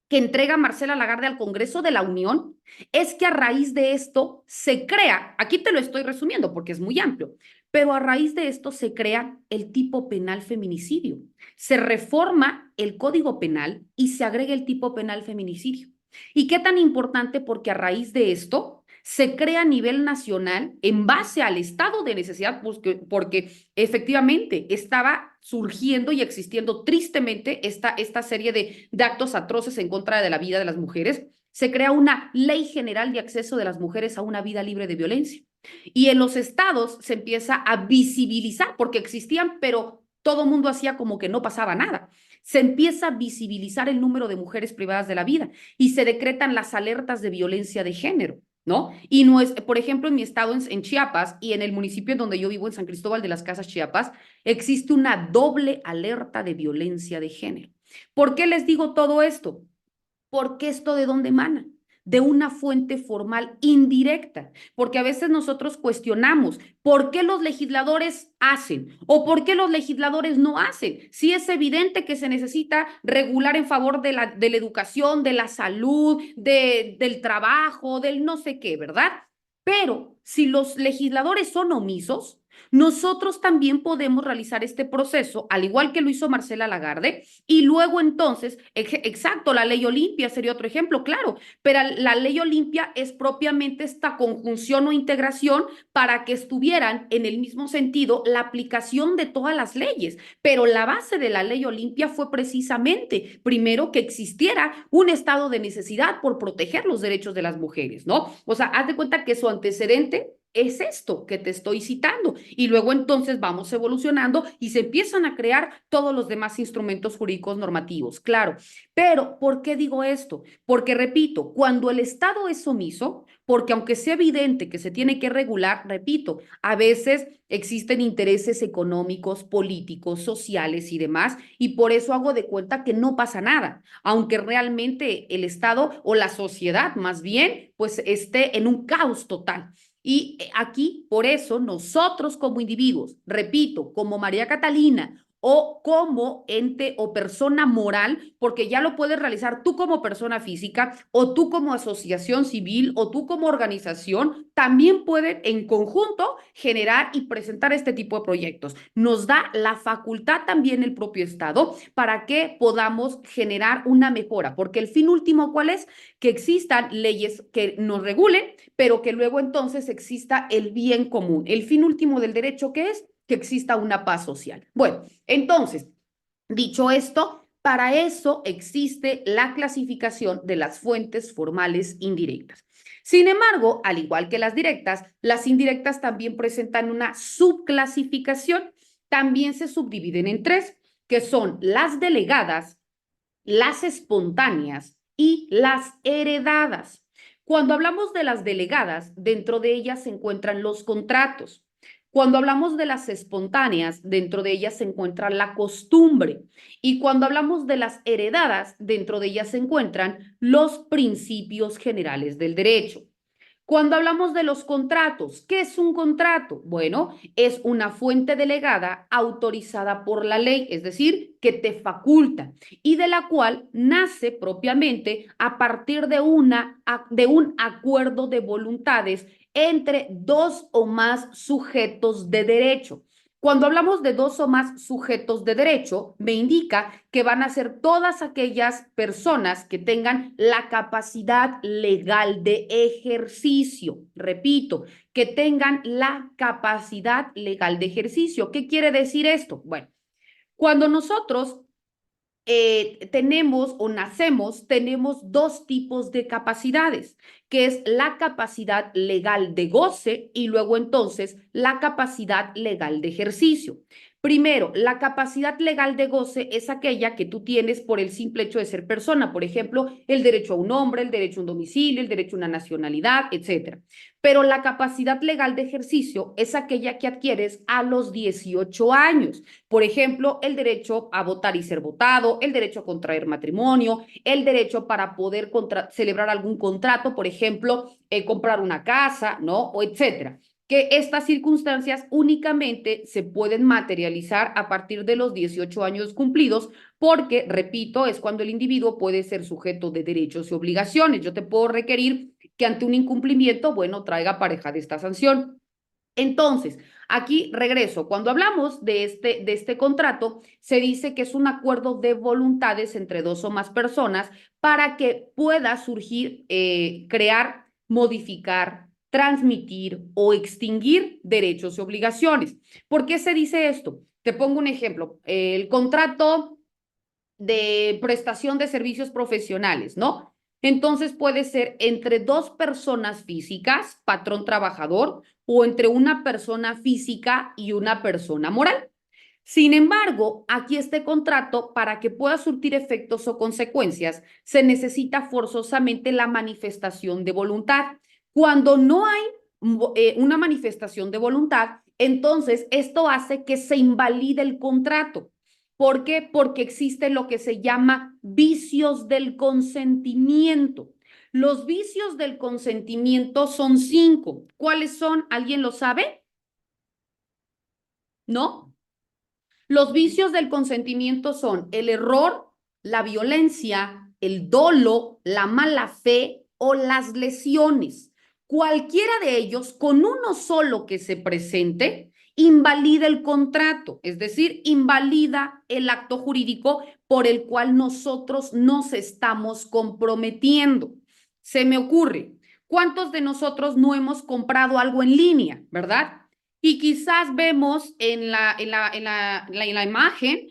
que entrega Marcela Lagarde al Congreso de la Unión, es que a raíz de esto se crea, aquí te lo estoy resumiendo porque es muy amplio, pero a raíz de esto se crea el tipo penal feminicidio. Se reforma el Código Penal y se agrega el tipo penal feminicidio. ¿Y qué tan importante? Porque a raíz de esto se crea a nivel nacional en base al estado de necesidad, porque efectivamente estaba surgiendo y existiendo tristemente esta serie de actos atroces en contra de la vida de las mujeres. Se crea una ley general de acceso de las mujeres a una vida libre de violencia. Y en los estados se empieza a visibilizar, porque existían, pero todo mundo hacía como que no pasaba nada. Se empieza a visibilizar el número de mujeres privadas de la vida y se decretan las alertas de violencia de género, ¿no? Y no es, por ejemplo, en mi estado, en Chiapas, y en el municipio en donde yo vivo, en San Cristóbal de las Casas, Chiapas, existe una doble alerta de violencia de género. ¿Por qué les digo todo esto? Porque esto de dónde emana, de una fuente formal indirecta, porque a veces nosotros cuestionamos por qué los legisladores hacen o por qué los legisladores no hacen. Si es evidente que se necesita regular en favor de la educación, de la salud, del trabajo, del no sé qué, ¿verdad? Pero si los legisladores son omisos, nosotros también podemos realizar este proceso, al igual que lo hizo Marcela Lagarde, y luego entonces, exacto, la ley Olimpia sería otro ejemplo, claro, pero la ley Olimpia es propiamente esta conjunción o integración para que estuvieran en el mismo sentido la aplicación de todas las leyes, pero la base de la ley Olimpia fue precisamente, primero, que existiera un estado de necesidad por proteger los derechos de las mujeres, ¿no? O sea, haz de cuenta que su antecedente es esto que te estoy citando. Y luego entonces vamos evolucionando y se empiezan a crear todos los demás instrumentos jurídicos normativos, claro. Pero, ¿por qué digo esto? Porque, repito, cuando el Estado es omiso, porque aunque sea evidente que se tiene que regular, repito, a veces existen intereses económicos, políticos, sociales y demás, y por eso hago de cuenta que no pasa nada, aunque realmente el Estado o la sociedad más bien, pues esté en un caos total. Y aquí, por eso, nosotros como individuos, repito, como María Catalina o como ente o persona moral, porque ya lo puedes realizar tú como persona física o tú como asociación civil o tú como organización, también pueden en conjunto generar y presentar este tipo de proyectos. Nos da la facultad también el propio Estado para que podamos generar una mejora, porque el fin último, ¿cuál es? Que existan leyes que nos regulen, pero que luego entonces exista el bien común. El fin último del derecho, ¿qué es? Que exista una paz social. Bueno, entonces, dicho esto, Para eso existe la clasificación de las fuentes formales indirectas. Sin embargo, al igual que las directas, las indirectas también presentan una subclasificación. También se subdividen en tres, que son las delegadas, las espontáneas y las heredadas. Cuando hablamos de las delegadas, dentro de ellas se encuentran los contratos. Cuando hablamos de las espontáneas, dentro de ellas se encuentra la costumbre. Y cuando hablamos de las heredadas, dentro de ellas se encuentran los principios generales del derecho. Cuando hablamos de los contratos, ¿qué es un contrato? Bueno, es una fuente delegada autorizada por la ley, es decir, que te faculta y de la cual nace propiamente a partir de un acuerdo de voluntades entre dos o más sujetos de derecho. Cuando hablamos de dos o más sujetos de derecho, me indica que van a ser todas aquellas personas que tengan la capacidad legal de ejercicio. Repito, que tengan la capacidad legal de ejercicio. ¿Qué quiere decir esto? Bueno, cuando nosotros tenemos o nacemos, tenemos dos tipos de capacidades, que es la capacidad legal de goce y luego entonces la capacidad legal de ejercicio. Primero, la capacidad legal de goce es aquella que tú tienes por el simple hecho de ser persona, por ejemplo, el derecho a un nombre, el derecho a un domicilio, el derecho a una nacionalidad, etcétera. Pero la capacidad legal de ejercicio es aquella que adquieres a los 18 años. Por ejemplo, el derecho a votar y ser votado, el derecho a contraer matrimonio, el derecho para poder celebrar algún contrato, por ejemplo, comprar una casa, ¿no? O etcétera. Que estas circunstancias únicamente se pueden materializar a partir de los 18 años cumplidos, porque, repito, es cuando el individuo puede ser sujeto de derechos y obligaciones. Yo te puedo requerir que ante un incumplimiento, bueno, traiga pareja de esta sanción. Entonces, aquí regreso. Cuando hablamos de este contrato, se dice que es un acuerdo de voluntades entre dos o más personas para que pueda surgir, crear, modificar, transmitir o extinguir derechos y obligaciones. ¿Por qué se dice esto? Te pongo un ejemplo. El contrato de prestación de servicios profesionales, ¿no? Entonces puede ser entre dos personas físicas, patrón trabajador, o entre una persona física y una persona moral. Sin embargo, aquí este contrato, para que pueda surtir efectos o consecuencias, se necesita forzosamente la manifestación de voluntad. Cuando no hay una manifestación de voluntad, entonces esto hace que se invalide el contrato. ¿Por qué? Porque existe lo que se llama vicios del consentimiento. Los vicios del consentimiento son 5. ¿Cuáles son? ¿Alguien lo sabe? ¿No? Los vicios del consentimiento son el error, la violencia, el dolo, la mala fe o las lesiones. Cualquiera de ellos, con uno solo que se presente, invalida el contrato, es decir, invalida el acto jurídico por el cual nosotros nos estamos comprometiendo. Se me ocurre, ¿cuántos de nosotros no hemos comprado algo en línea, verdad? Y quizás vemos en la imagen,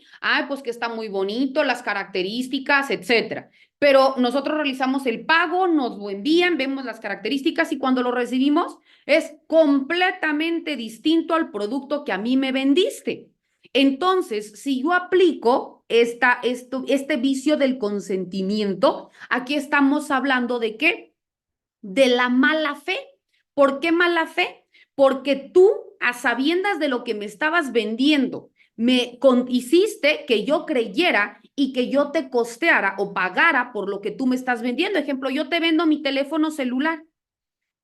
pues que está muy bonito, las características, etcétera. Pero nosotros realizamos el pago, nos lo envían, vemos las características y cuando lo recibimos es completamente distinto al producto que a mí me vendiste. Entonces, si yo aplico este vicio del consentimiento, aquí estamos hablando de qué? De la mala fe. ¿Por qué mala fe? Porque tú, a sabiendas de lo que me estabas vendiendo, hiciste que yo creyera y que yo te costeara o pagara por lo que tú me estás vendiendo. Ejemplo, yo te vendo mi teléfono celular.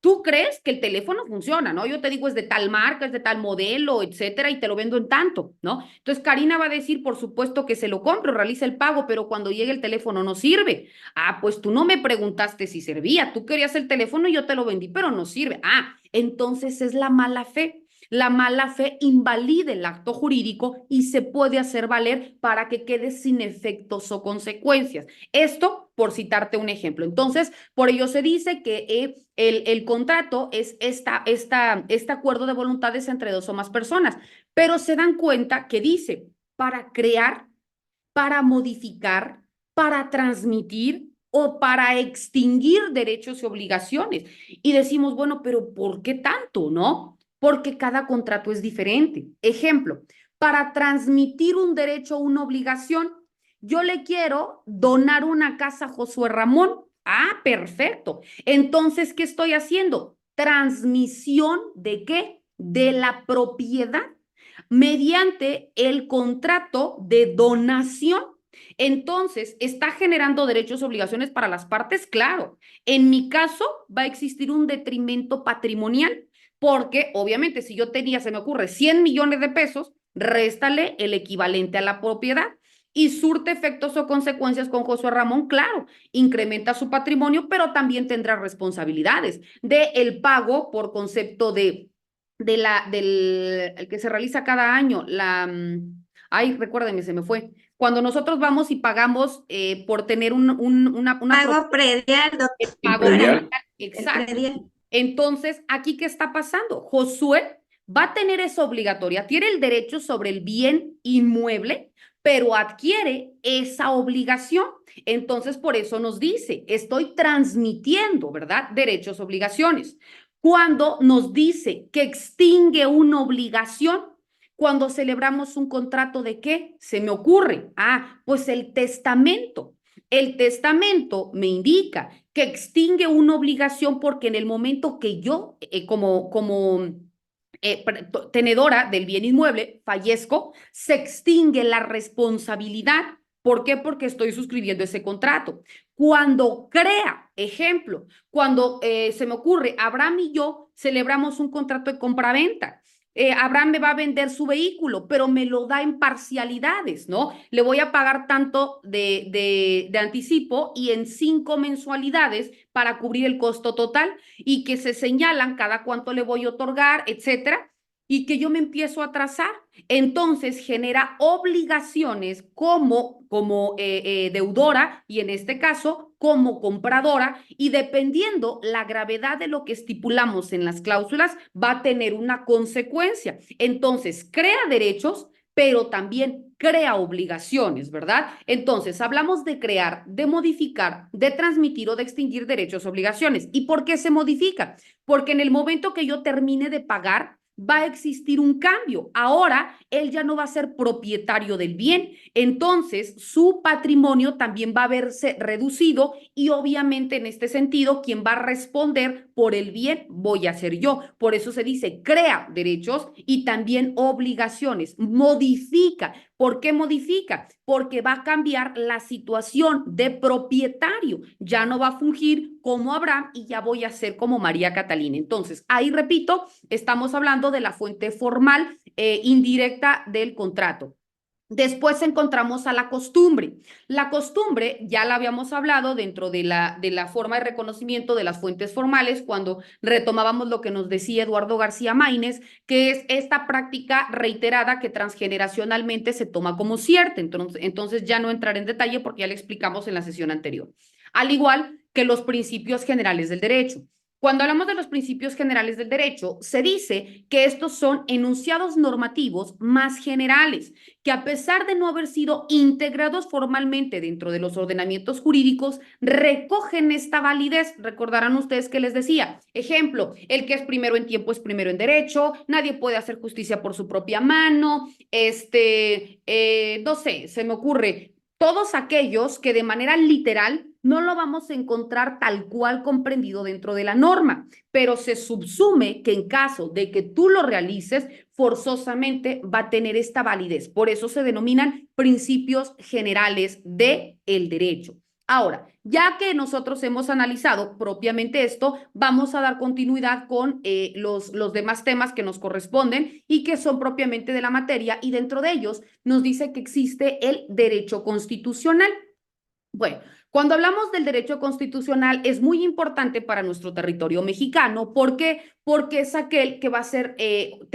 Tú crees que el teléfono funciona, ¿no? Yo te digo es de tal marca, es de tal modelo, etcétera, y te lo vendo en tanto, ¿no? Entonces Karina va a decir, por supuesto que se lo compro, realiza el pago, pero cuando llegue el teléfono no sirve. Ah, pues tú no me preguntaste si servía, tú querías el teléfono y yo te lo vendí, pero no sirve. Ah, entonces es la mala fe. La mala fe invalida el acto jurídico y se puede hacer valer para que quede sin efectos o consecuencias. Esto por citarte un ejemplo. Entonces, por ello se dice que el contrato es este acuerdo de voluntades entre dos o más personas, pero se dan cuenta que dice, para crear, para modificar, para transmitir o para extinguir derechos y obligaciones. Y decimos, bueno, pero ¿por qué tanto, no? Porque cada contrato es diferente. Ejemplo, para transmitir un derecho o una obligación, yo le quiero donar una casa a Josué Ramón. Ah, perfecto. Entonces, ¿qué estoy haciendo? Transmisión de qué? De la propiedad mediante el contrato de donación. Entonces, ¿está generando derechos y obligaciones para las partes? Claro. En mi caso, va a existir un detrimento patrimonial, porque obviamente si yo tenía, se me ocurre, 100 millones de pesos, réstale el equivalente a la propiedad y surte efectos o consecuencias con Josué Ramón, claro, incrementa su patrimonio, pero también tendrá responsabilidades de el pago por concepto del el que se realiza cada año, ay, recuérdenme, se me fue. Cuando nosotros vamos y pagamos por tener una Pago predial, el El pago doctora. predial, El exacto. predial. Entonces, ¿aquí qué está pasando? Josué va a tener esa obligatoria, tiene el derecho sobre el bien inmueble, pero adquiere esa obligación. Entonces, por eso nos dice, estoy transmitiendo, ¿verdad? Derechos, obligaciones. Cuando nos dice que extingue una obligación, cuando celebramos un contrato de qué, se me ocurre, pues el testamento. El testamento me indica que extingue una obligación porque en el momento que yo, tenedora del bien inmueble, fallezco, se extingue la responsabilidad. ¿Por qué? Porque estoy suscribiendo ese contrato. Cuando crea, ejemplo, cuando se me ocurre, Abraham y yo celebramos un contrato de compraventa. Abraham me va a vender su vehículo, pero me lo da en parcialidades, ¿no? Le voy a pagar tanto de anticipo y en 5 mensualidades para cubrir el costo total y que se señalan cada cuánto le voy a otorgar, etcétera, y que yo me empiezo a atrasar. Entonces genera obligaciones como deudora y en este caso como compradora y dependiendo la gravedad de lo que estipulamos en las cláusulas va a tener una consecuencia. Entonces crea derechos, pero también crea obligaciones, ¿verdad? Entonces, hablamos de crear, de modificar, de transmitir o de extinguir derechos, obligaciones. ¿Y por qué se modifica? Porque en el momento que yo termine de pagar, va a existir un cambio. Ahora, él ya no va a ser propietario del bien, entonces su patrimonio también va a verse reducido y obviamente en este sentido, quien va a responder por el bien voy a ser yo. Por eso se dice, crea derechos y también obligaciones, modifica. ¿Por qué modifica? Porque va a cambiar la situación de propietario. Ya no va a fungir como Abraham y ya voy a ser como María Catalina. Entonces, ahí repito, estamos hablando de la fuente formal indirecta del contrato. Después encontramos a la costumbre. La costumbre ya la habíamos hablado dentro de la forma de reconocimiento de las fuentes formales cuando retomábamos lo que nos decía Eduardo García Maínez, que es esta práctica reiterada que transgeneracionalmente se toma como cierta. Entonces ya no entraré en detalle porque ya le explicamos en la sesión anterior. Al igual que los principios generales del derecho. Cuando hablamos de los principios generales del derecho, se dice que estos son enunciados normativos más generales, que a pesar de no haber sido integrados formalmente dentro de los ordenamientos jurídicos, recogen esta validez. Recordarán ustedes que les decía, ejemplo, el que es primero en tiempo es primero en derecho, nadie puede hacer justicia por su propia mano, no sé, se me ocurre, todos aquellos que de manera literal no lo vamos a encontrar tal cual comprendido dentro de la norma, pero se subsume que en caso de que tú lo realices, forzosamente va a tener esta validez. Por eso se denominan principios generales del derecho. Ahora, ya que nosotros hemos analizado propiamente esto, vamos a dar continuidad con los demás temas que nos corresponden y que son propiamente de la materia y dentro de ellos nos dice que existe el derecho constitucional. Bueno, cuando hablamos del derecho constitucional es muy importante para nuestro territorio mexicano. ¿Por qué? Porque es aquel que va a ser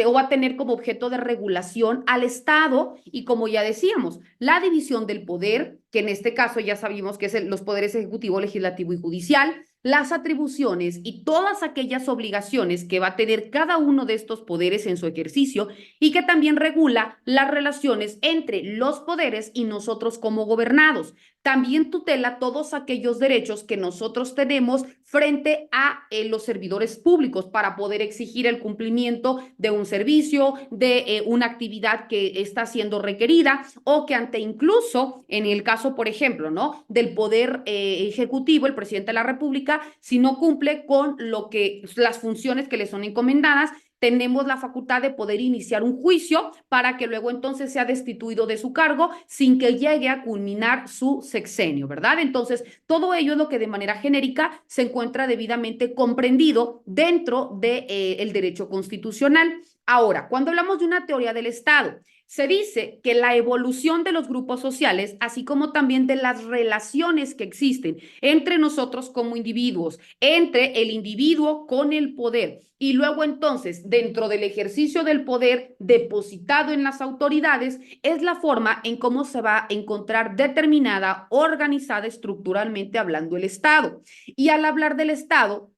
o va a tener como objeto de regulación al Estado y como ya decíamos, la división del poder, que en este caso ya sabemos que es los poderes ejecutivo, legislativo y judicial, las atribuciones y todas aquellas obligaciones que va a tener cada uno de estos poderes en su ejercicio y que también regula las relaciones entre los poderes y nosotros como gobernados. También tutela todos aquellos derechos que nosotros tenemos frente a los servidores públicos para poder exigir el cumplimiento de un servicio, de una actividad que está siendo requerida o que ante incluso en el caso, por ejemplo, ¿no? Del poder ejecutivo, el presidente de la República, si no cumple con lo que las funciones que le son encomendadas, tenemos la facultad de poder iniciar un juicio para que luego entonces sea destituido de su cargo sin que llegue a culminar su sexenio, ¿verdad? Entonces, todo ello es lo que de manera genérica se encuentra debidamente comprendido dentro del derecho constitucional. Ahora, cuando hablamos de una teoría del Estado, se dice que la evolución de los grupos sociales, así como también de las relaciones que existen entre nosotros como individuos, entre el individuo con el poder y luego entonces dentro del ejercicio del poder depositado en las autoridades, es la forma en cómo se va a encontrar determinada, organizada estructuralmente hablando el Estado. Y al hablar del Estado,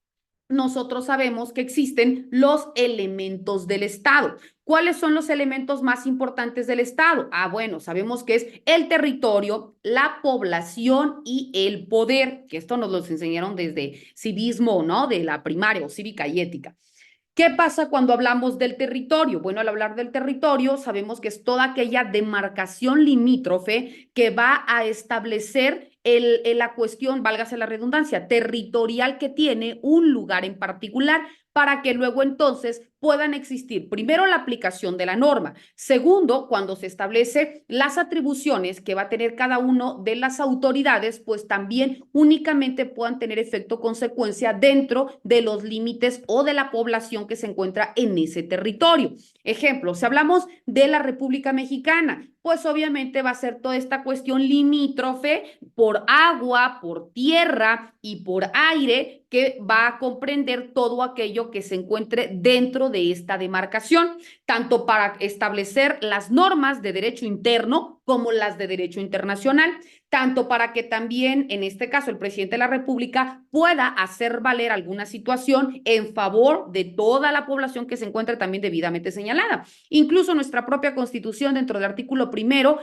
nosotros sabemos que existen los elementos del Estado. ¿Cuáles son los elementos más importantes del Estado? Ah, bueno, sabemos que es el territorio, la población y el poder, que esto nos lo enseñaron desde civismo, ¿no? De la primaria o cívica y ética. ¿Qué pasa cuando hablamos del territorio? Bueno, al hablar del territorio, sabemos que es toda aquella demarcación limítrofe que va a establecer la cuestión, válgase la redundancia, territorial que tiene un lugar en particular para que luego entonces puedan existir, primero, la aplicación de la norma. Segundo, cuando se establece las atribuciones que va a tener cada uno de las autoridades, pues también únicamente puedan tener efecto consecuencia dentro de los límites o de la población que se encuentra en ese territorio. Ejemplo, si hablamos de la República Mexicana, pues obviamente va a ser toda esta cuestión limítrofe por agua, por tierra y por aire que va a comprender todo aquello que se encuentre dentro de esta demarcación, tanto para establecer las normas de derecho interno como las de derecho internacional, tanto para que también, en este caso, el presidente de la República pueda hacer valer alguna situación en favor de toda la población que se encuentre también debidamente señalada. Incluso nuestra propia Constitución, dentro del artículo primero,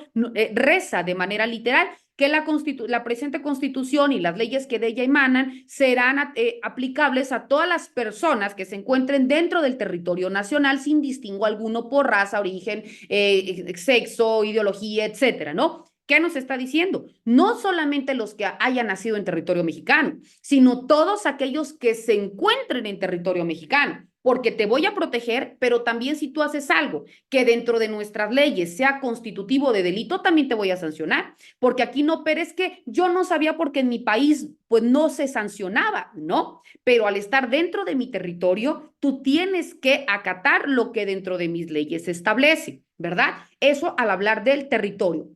reza de manera literal que la presente Constitución y las leyes que de ella emanan serán aplicables a todas las personas que se encuentren dentro del territorio nacional sin distingo alguno por raza, origen, sexo, ideología, etcétera, ¿no? ¿Qué nos está diciendo? No solamente los que hayan nacido en territorio mexicano, sino todos aquellos que se encuentren en territorio mexicano, porque te voy a proteger, pero también si tú haces algo que dentro de nuestras leyes sea constitutivo de delito, también te voy a sancionar, porque aquí no, pero es que yo no sabía porque en mi país pues no se sancionaba, ¿no? Pero al estar dentro de mi territorio, tú tienes que acatar lo que dentro de mis leyes se establece, ¿verdad? Eso al hablar del territorio.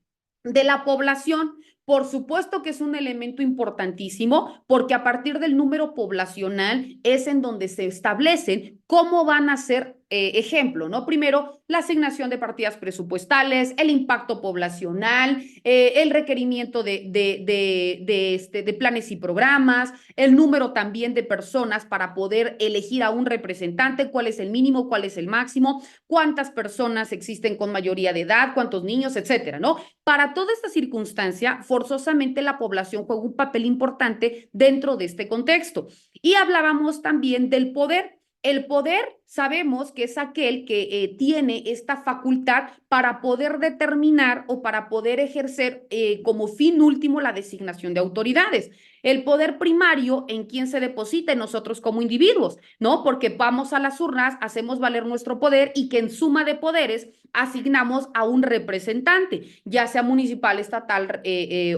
De la población, por supuesto que es un elemento importantísimo porque a partir del número poblacional es en donde se establecen cómo van a ser, ejemplo, ¿no? Primero, la asignación de partidas presupuestales, el impacto poblacional, el requerimiento de planes y programas, el número también de personas para poder elegir a un representante, cuál es el mínimo, cuál es el máximo, cuántas personas existen con mayoría de edad, cuántos niños, etcétera, ¿no? Para toda esta circunstancia, forzosamente la población juega un papel importante dentro de este contexto. Y hablábamos también del poder. El poder sabemos que es aquel que tiene esta facultad para poder determinar o para poder ejercer como fin último la designación de autoridades. El poder primario en quien se deposita en nosotros como individuos, ¿no? Porque vamos a las urnas, hacemos valer nuestro poder y que en suma de poderes asignamos a un representante, ya sea municipal, estatal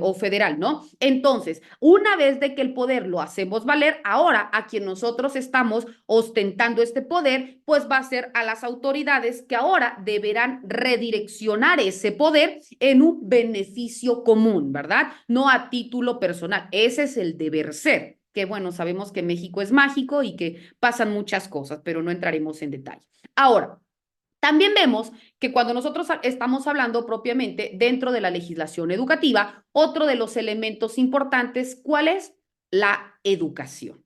o federal, ¿no? Entonces, una vez de que el poder lo hacemos valer, ahora a quien nosotros estamos ostentando este poder, pues va a ser a las autoridades que ahora deberán redireccionar ese poder en un beneficio común, ¿verdad? No a título personal. Ese es el deber ser, que bueno, sabemos que México es mágico y que pasan muchas cosas, pero no entraremos en detalle. Ahora, también vemos que cuando nosotros estamos hablando propiamente dentro de la legislación educativa, otro de los elementos importantes, ¿cuál es? la educación.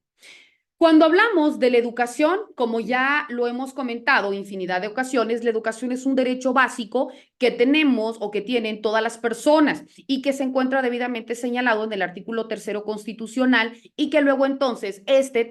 Cuando hablamos de la educación, como ya lo hemos comentado infinidad de ocasiones, la educación es un derecho básico que tenemos o que tienen todas las personas y que se encuentra debidamente señalado en el artículo 3º constitucional y que luego entonces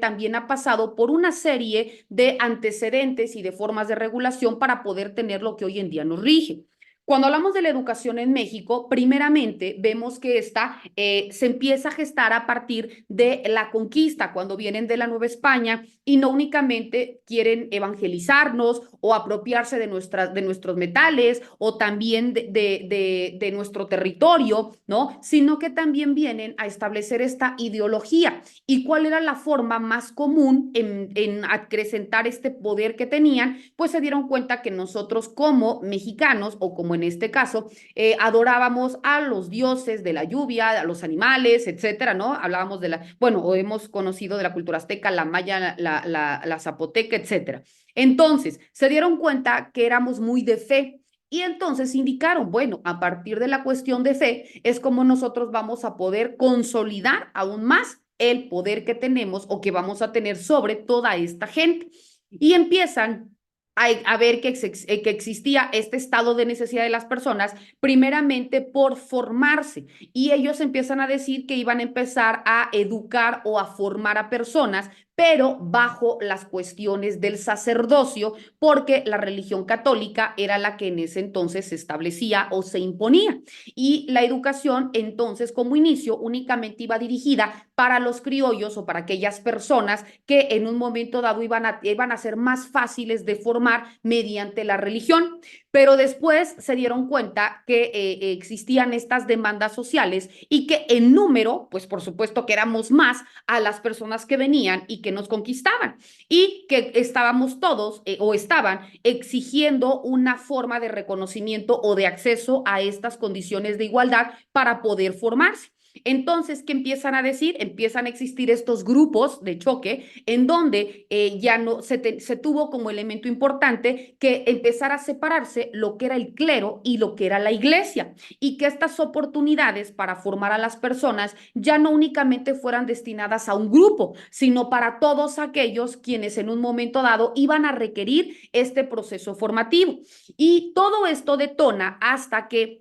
también ha pasado por una serie de antecedentes y de formas de regulación para poder tener lo que hoy en día nos rige. Cuando hablamos de la educación en México, primeramente vemos que esta se empieza a gestar a partir de la conquista, cuando vienen de la Nueva España y no únicamente quieren evangelizarnos o apropiarse de nuestros metales o también de nuestro territorio, ¿no? Sino que también vienen a establecer esta ideología. ¿Y cuál era la forma más común en acrecentar este poder que tenían? Pues se dieron cuenta que nosotros como mexicanos o como en este caso, adorábamos a los dioses de la lluvia, a los animales, etcétera, ¿no? Hablábamos de o hemos conocido de la cultura azteca, la maya, la zapoteca, etcétera. Entonces, se dieron cuenta que éramos muy de fe. Y entonces indicaron, bueno, a partir de la cuestión de fe es como nosotros vamos a poder consolidar aún más el poder que tenemos o que vamos a tener sobre toda esta gente. Y empiezan a ver que existía este estado de necesidad de las personas, primeramente por formarse. Y ellos empiezan a decir que iban a empezar a educar o a formar a personas, pero bajo las cuestiones del sacerdocio, porque la religión católica era la que en ese entonces se establecía o se imponía. Y la educación entonces como inicio únicamente iba dirigida para los criollos o para aquellas personas que en un momento dado iban a ser más fáciles de formar mediante la religión. Pero después se dieron cuenta que existían estas demandas sociales y que en número, pues por supuesto que éramos más a las personas que venían y que nos conquistaban y que estábamos todos o estaban exigiendo una forma de reconocimiento o de acceso a estas condiciones de igualdad para poder formarse. Entonces, ¿qué empiezan a decir? Empiezan a existir estos grupos de choque en donde ya no se tuvo como elemento importante que empezar a separarse lo que era el clero y lo que era la iglesia y que estas oportunidades para formar a las personas ya no únicamente fueran destinadas a un grupo, sino para todos aquellos quienes en un momento dado iban a requerir este proceso formativo. Y todo esto detona hasta que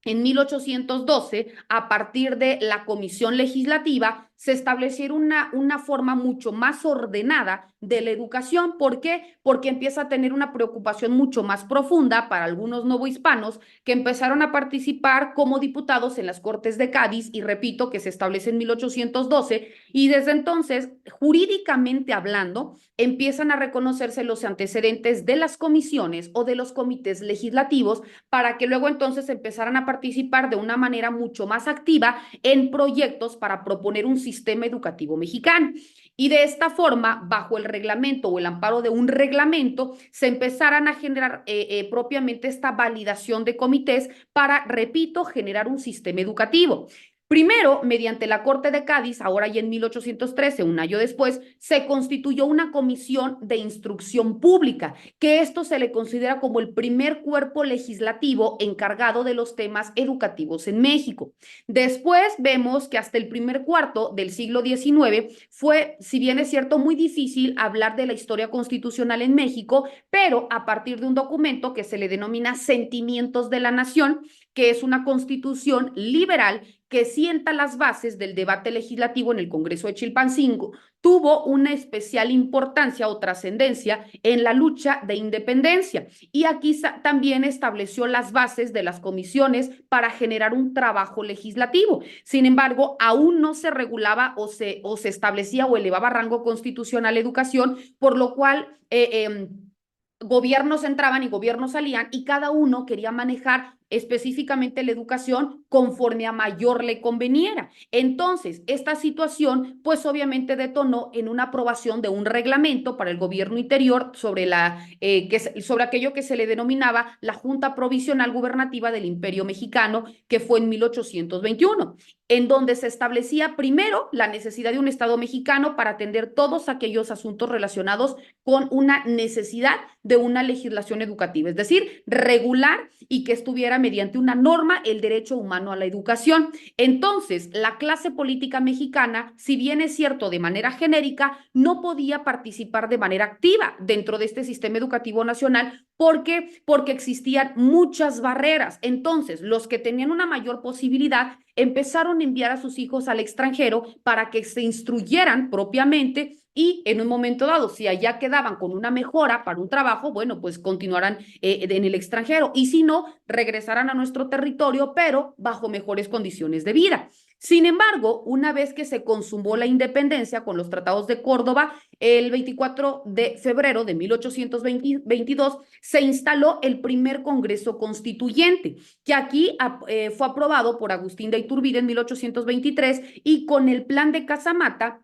en 1812, a partir de la Comisión Legislativa, se estableció una forma mucho más ordenada de la educación. ¿Por qué? Porque empieza a tener una preocupación mucho más profunda para algunos novohispanos que empezaron a participar como diputados en las Cortes de Cádiz, y repito que se establece en 1812, y desde entonces, jurídicamente hablando, empiezan a reconocerse los antecedentes de las comisiones o de los comités legislativos para que luego entonces empezaran a participar de una manera mucho más activa en proyectos para proponer un sistema educativo mexicano. Y de esta forma, bajo el reglamento o el amparo de un reglamento, se empezaran a generar propiamente esta validación de comités para, repito, generar un sistema educativo. Primero, mediante la Corte de Cádiz, ahora ya en 1813, un año después, se constituyó una comisión de instrucción pública, que esto se le considera como el primer cuerpo legislativo encargado de los temas educativos en México. Después vemos que hasta el primer cuarto del siglo XIX fue, si bien es cierto, muy difícil hablar de la historia constitucional en México, pero a partir de un documento que se le denomina Sentimientos de la Nación, que es una constitución liberal que sienta las bases del debate legislativo en el Congreso de Chilpancingo, tuvo una especial importancia o trascendencia en la lucha de independencia. Y aquí también estableció las bases de las comisiones para generar un trabajo legislativo. Sin embargo, aún no se regulaba o se establecía o elevaba rango constitucional educación, por lo cual gobiernos entraban y gobiernos salían y cada uno quería manejar específicamente la educación conforme a mayor le conveniera. Entonces, esta situación, pues obviamente detonó en una aprobación de un reglamento para el gobierno interior sobre, sobre aquello que se le denominaba la Junta Provisional Gubernativa del Imperio Mexicano, que fue en 1821, en donde se establecía primero la necesidad de un Estado mexicano para atender todos aquellos asuntos relacionados con una necesidad de una legislación educativa, es decir, regular y que estuviera mediante una norma el derecho humano a la educación. Entonces, la clase política mexicana, si bien es cierto de manera genérica, no podía participar de manera activa dentro de este sistema educativo nacional. ¿Por qué? Porque existían muchas barreras. Entonces, los que tenían una mayor posibilidad empezaron a enviar a sus hijos al extranjero para que se instruyeran propiamente y en un momento dado, si allá quedaban con una mejora para un trabajo, bueno, pues continuarán en el extranjero y si no, regresarán a nuestro territorio, pero bajo mejores condiciones de vida. Sin embargo, una vez que se consumó la independencia con los tratados de Córdoba, el 24 de febrero de 1822 se instaló el primer Congreso Constituyente, que aquí fue aprobado por Agustín de Iturbide en 1823 y con el Plan de Casamata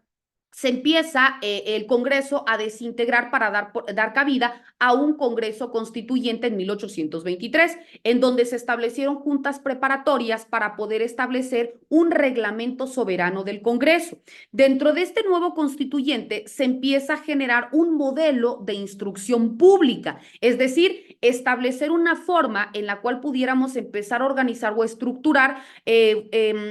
se empieza el Congreso a desintegrar para dar cabida a un Congreso Constituyente en 1823, en donde se establecieron juntas preparatorias para poder establecer un reglamento soberano del Congreso. Dentro de este nuevo constituyente se empieza a generar un modelo de instrucción pública, es decir, establecer una forma en la cual pudiéramos empezar a organizar o estructurar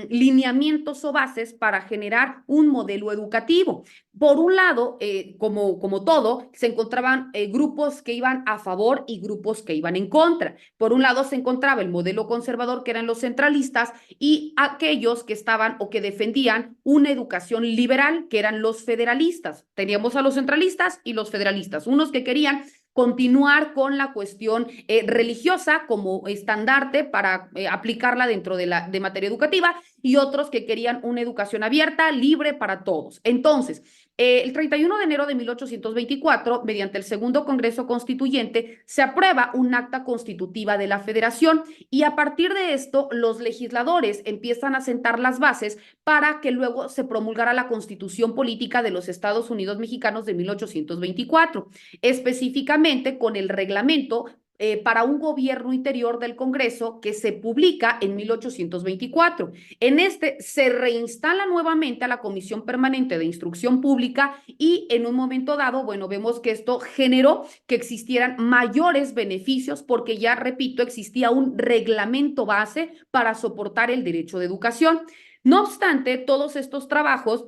lineamientos o bases para generar un modelo educativo. Por un lado, como todo, se encontraban grupos que iban a favor y grupos que iban en contra. Por un lado se encontraba el modelo conservador, que eran los centralistas, y aquellos que estaban o que defendían una educación liberal, que eran los federalistas. Teníamos a los centralistas y los federalistas, unos que querían continuar con la cuestión religiosa como estandarte para aplicarla dentro de materia educativa y otros que querían una educación abierta, libre para todos. Entonces, el 31 de enero de 1824, mediante el segundo Congreso Constituyente, se aprueba un acta constitutiva de la Federación y a partir de esto los legisladores empiezan a sentar las bases para que luego se promulgara la Constitución Política de los Estados Unidos Mexicanos de 1824, específicamente con el reglamento para un gobierno interior del Congreso que se publica en 1824. En este se reinstala nuevamente a la Comisión Permanente de Instrucción Pública y en un momento dado, bueno, vemos que esto generó que existieran mayores beneficios porque ya, repito, existía un reglamento base para soportar el derecho de educación. No obstante, todos estos trabajos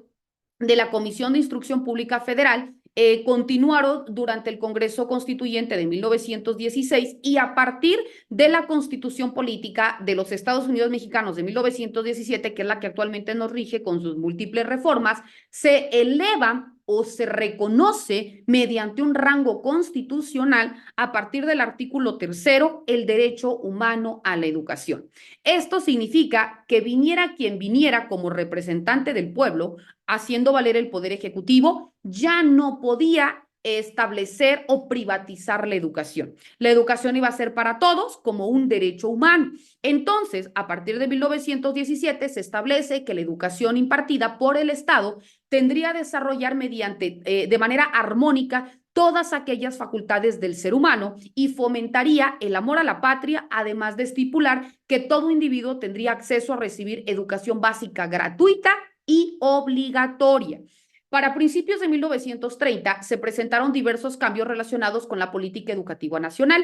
de la Comisión de Instrucción Pública Federal continuaron durante el Congreso Constituyente de 1916 y a partir de la Constitución Política de los Estados Unidos Mexicanos de 1917, que es la que actualmente nos rige con sus múltiples reformas, se eleva o se reconoce mediante un rango constitucional a partir del artículo 3º el derecho humano a la educación. Esto significa que viniera quien viniera como representante del pueblo, haciendo valer el poder ejecutivo, ya no podía establecer o privatizar la educación. La educación iba a ser para todos como un derecho humano. Entonces, a partir de 1917 se establece que la educación impartida por el Estado tendría que desarrollar de manera armónica todas aquellas facultades del ser humano y fomentaría el amor a la patria, además de estipular que todo individuo tendría acceso a recibir educación básica gratuita y obligatoria. Para principios de 1930 se presentaron diversos cambios relacionados con la política educativa nacional.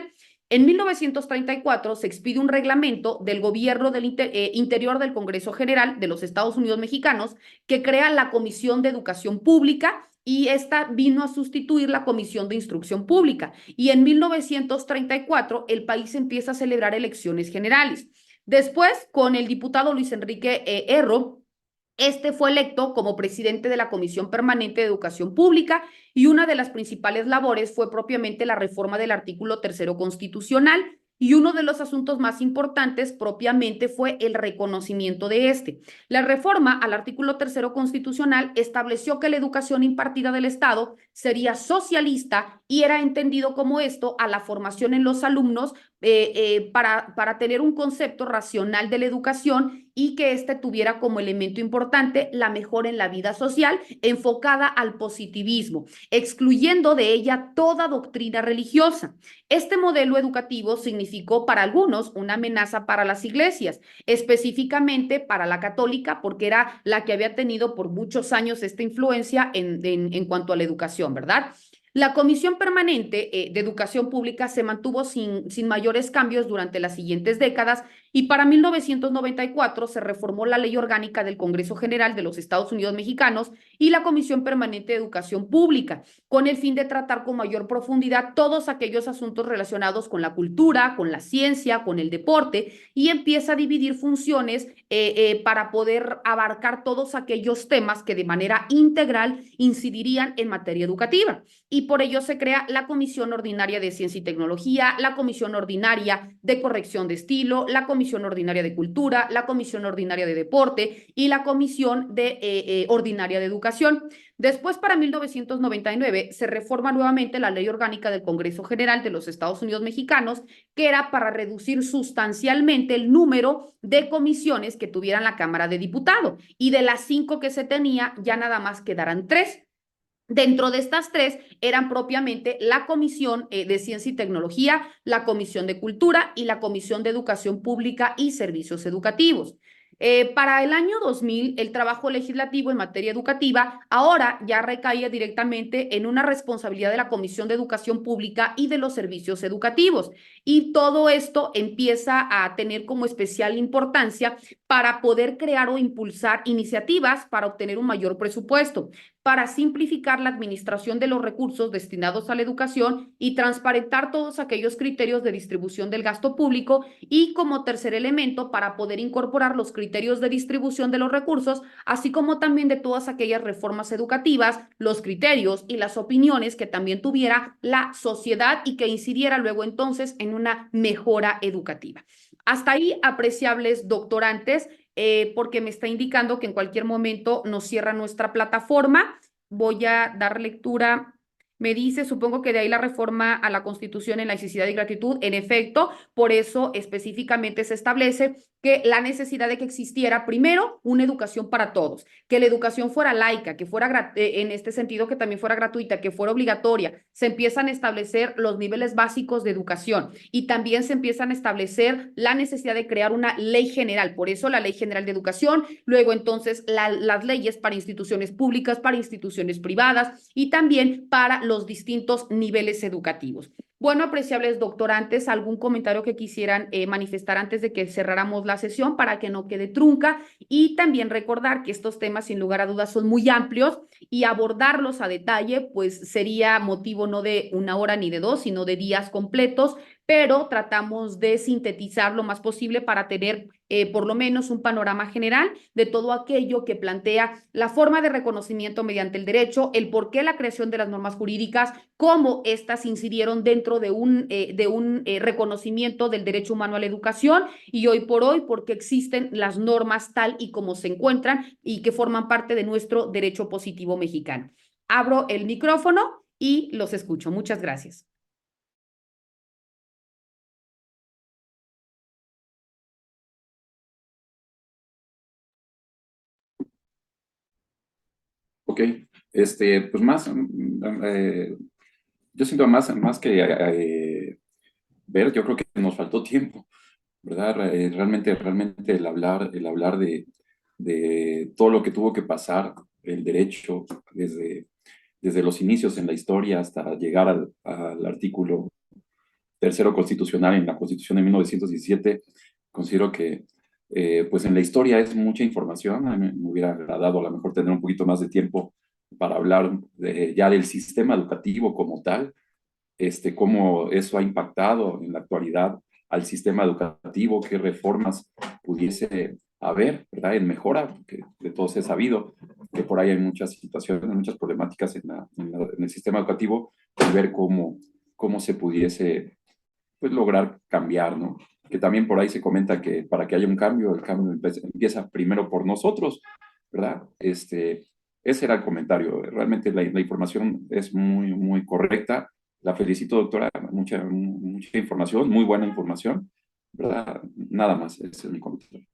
En 1934 se expide un reglamento del gobierno interior del Congreso General de los Estados Unidos Mexicanos que crea la Comisión de Educación Pública y esta vino a sustituir la Comisión de Instrucción Pública. Y en 1934 el país empieza a celebrar elecciones generales. Después, con el diputado Luis Enrique Erro, este fue electo como presidente de la Comisión Permanente de Educación Pública y una de las principales labores fue propiamente la reforma del artículo 3º constitucional y uno de los asuntos más importantes propiamente fue el reconocimiento de este. La reforma al artículo 3º constitucional estableció que la educación impartida del Estado sería socialista y era entendido como esto a la formación en los alumnos para tener un concepto racional de la educación y que éste tuviera como elemento importante la mejora en la vida social enfocada al positivismo, excluyendo de ella toda doctrina religiosa. Este modelo educativo significó para algunos una amenaza para las iglesias, específicamente para la católica, porque era la que había tenido por muchos años esta influencia en cuanto a la educación, ¿verdad? La Comisión Permanente de Educación Pública se mantuvo sin mayores cambios durante las siguientes décadas y para 1994 se reformó la Ley Orgánica del Congreso General de los Estados Unidos Mexicanos y la Comisión Permanente de Educación Pública, con el fin de tratar con mayor profundidad todos aquellos asuntos relacionados con la cultura, con la ciencia, con el deporte, y empieza a dividir funciones para poder abarcar todos aquellos temas que de manera integral incidirían en materia educativa. Y por ello se crea la Comisión Ordinaria de Ciencia y Tecnología, la Comisión Ordinaria de Corrección de Estilo, la Comisión Ordinaria de Cultura, la Comisión Ordinaria de Deporte y la Comisión Ordinaria de Educación. Después, para 1999, se reforma nuevamente la Ley Orgánica del Congreso General de los Estados Unidos Mexicanos, que era para reducir sustancialmente el número de comisiones que tuvieran la Cámara de Diputados. Y de las 5 que se tenía, ya nada más quedarán 3. Dentro de estas 3 eran propiamente la Comisión de Ciencia y Tecnología, la Comisión de Cultura y la Comisión de Educación Pública y Servicios Educativos. Para el año 2000, el trabajo legislativo en materia educativa ahora ya recaía directamente en una responsabilidad de la Comisión de Educación Pública y de los servicios educativos. Y todo esto empieza a tener como especial importancia para poder crear o impulsar iniciativas para obtener un mayor presupuesto, para simplificar la administración de los recursos destinados a la educación y transparentar todos aquellos criterios de distribución del gasto público, y como tercer elemento para poder incorporar los criterios de distribución de los recursos, así como también de todas aquellas reformas educativas, los criterios y las opiniones que también tuviera la sociedad y que incidiera luego entonces en una mejora educativa. Hasta ahí, apreciables doctorantes, porque me está indicando que en cualquier momento nos cierra nuestra plataforma. Voy a dar lectura. Me dice, supongo que de ahí la reforma a la Constitución en laicidad y gratitud. En efecto, por eso específicamente se establece que la necesidad de que existiera primero una educación para todos, que la educación fuera laica, que fuera en este sentido que también fuera gratuita, que fuera obligatoria. Se empiezan a establecer los niveles básicos de educación y también se empiezan a establecer la necesidad de crear una ley general. Por eso la Ley General de Educación, luego entonces las leyes para instituciones públicas, para instituciones privadas y también para los distintos niveles educativos. Bueno, apreciables doctorantes, ¿algún comentario que quisieran manifestar antes de que cerráramos la sesión para que no quede trunca? Y también recordar que estos temas, sin lugar a dudas, son muy amplios y abordarlos a detalle, pues sería motivo no de 1 hora ni de 2, sino de días completos, pero tratamos de sintetizar lo más posible para tener por lo menos un panorama general de todo aquello que plantea la forma de reconocimiento mediante el derecho, el por qué la creación de las normas jurídicas, cómo éstas incidieron dentro de un reconocimiento del derecho humano a la educación, y hoy por hoy por qué existen las normas tal y como se encuentran y que forman parte de nuestro derecho positivo mexicano. Abro el micrófono y los escucho. Muchas gracias. Ok, pues más, yo siento más que ver, yo creo que nos faltó tiempo, ¿verdad? Realmente el hablar de todo lo que tuvo que pasar el derecho desde los inicios en la historia hasta llegar al artículo 3º constitucional en la Constitución de 1917, considero que pues en la historia es mucha información. A mí me hubiera agradado a lo mejor tener un poquito más de tiempo para hablar ya del sistema educativo como tal, cómo eso ha impactado en la actualidad al sistema educativo, qué reformas pudiese haber, ¿verdad? En mejora, porque de todos he sabido que por ahí hay muchas situaciones, muchas problemáticas en el sistema educativo, y ver cómo se pudiese pues lograr cambiar, ¿no? Que también por ahí se comenta que para que haya un cambio, el cambio empieza primero por nosotros, ¿verdad? Ese era el comentario. Realmente la información es muy correcta. La felicito, doctora. Mucha información, muy buena información, ¿verdad? Nada más, ese es mi comentario.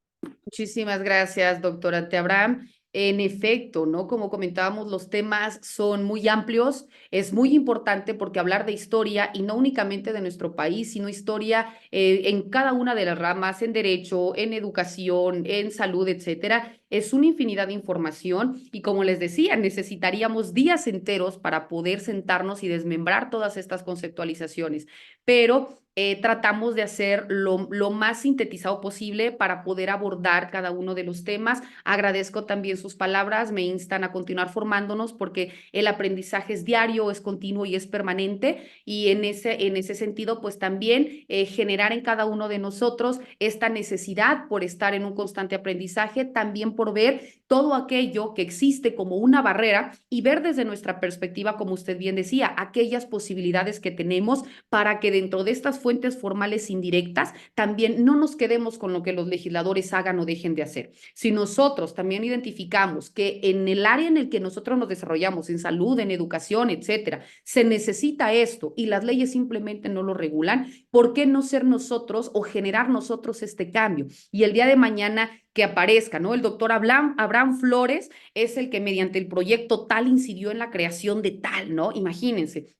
Muchísimas gracias, doctora Te Abraham. En efecto, ¿no? Como comentábamos, los temas son muy amplios. Es muy importante porque hablar de historia, y no únicamente de nuestro país, sino historia en cada una de las ramas, en derecho, en educación, en salud, etcétera, es una infinidad de información. Y como les decía, necesitaríamos días enteros para poder sentarnos y desmembrar todas estas conceptualizaciones. Pero tratamos de hacer lo más sintetizado posible para poder abordar cada uno de los temas. Agradezco también sus palabras, me instan a continuar formándonos porque el aprendizaje es diario, es continuo y es permanente, y en ese sentido, pues también generar en cada uno de nosotros esta necesidad por estar en un constante aprendizaje, también por ver todo aquello que existe como una barrera y ver desde nuestra perspectiva, como usted bien decía, aquellas posibilidades que tenemos para que dentro de estas fuentes formales indirectas también no nos quedemos con lo que los legisladores hagan o dejen de hacer. Si nosotros también identificamos que en el área en el que nosotros nos desarrollamos, en salud, en educación, etcétera, se necesita esto y las leyes simplemente no lo regulan, ¿por qué no ser nosotros o generar nosotros este cambio? Y el día de mañana que aparezca, ¿no? El doctor Abraham Flores es el que mediante el proyecto tal incidió en la creación de tal, ¿no? Imagínense.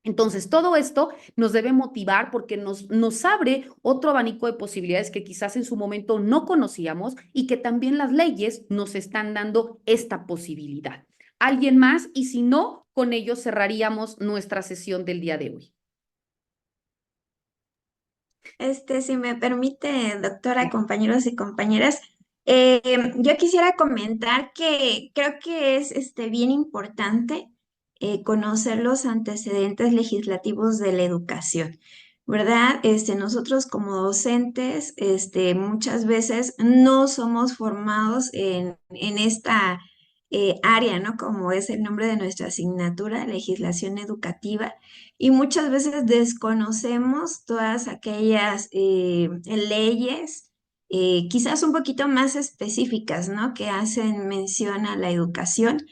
Entonces, todo esto nos debe motivar porque nos abre otro abanico de posibilidades que quizás en su momento no conocíamos y que también las leyes nos están dando esta posibilidad. ¿Alguien más? Y si no, con ello cerraríamos nuestra sesión del día de hoy. Si me permite, doctora, compañeros y compañeras, yo quisiera comentar que creo que es bien importante conocer los antecedentes legislativos de la educación, ¿verdad? Nosotros como docentes, muchas veces no somos formados en esta área, ¿no? Como es el nombre de nuestra asignatura, legislación educativa, y muchas veces desconocemos todas aquellas leyes, quizás un poquito más específicas, ¿no? Que hacen mención a la educación.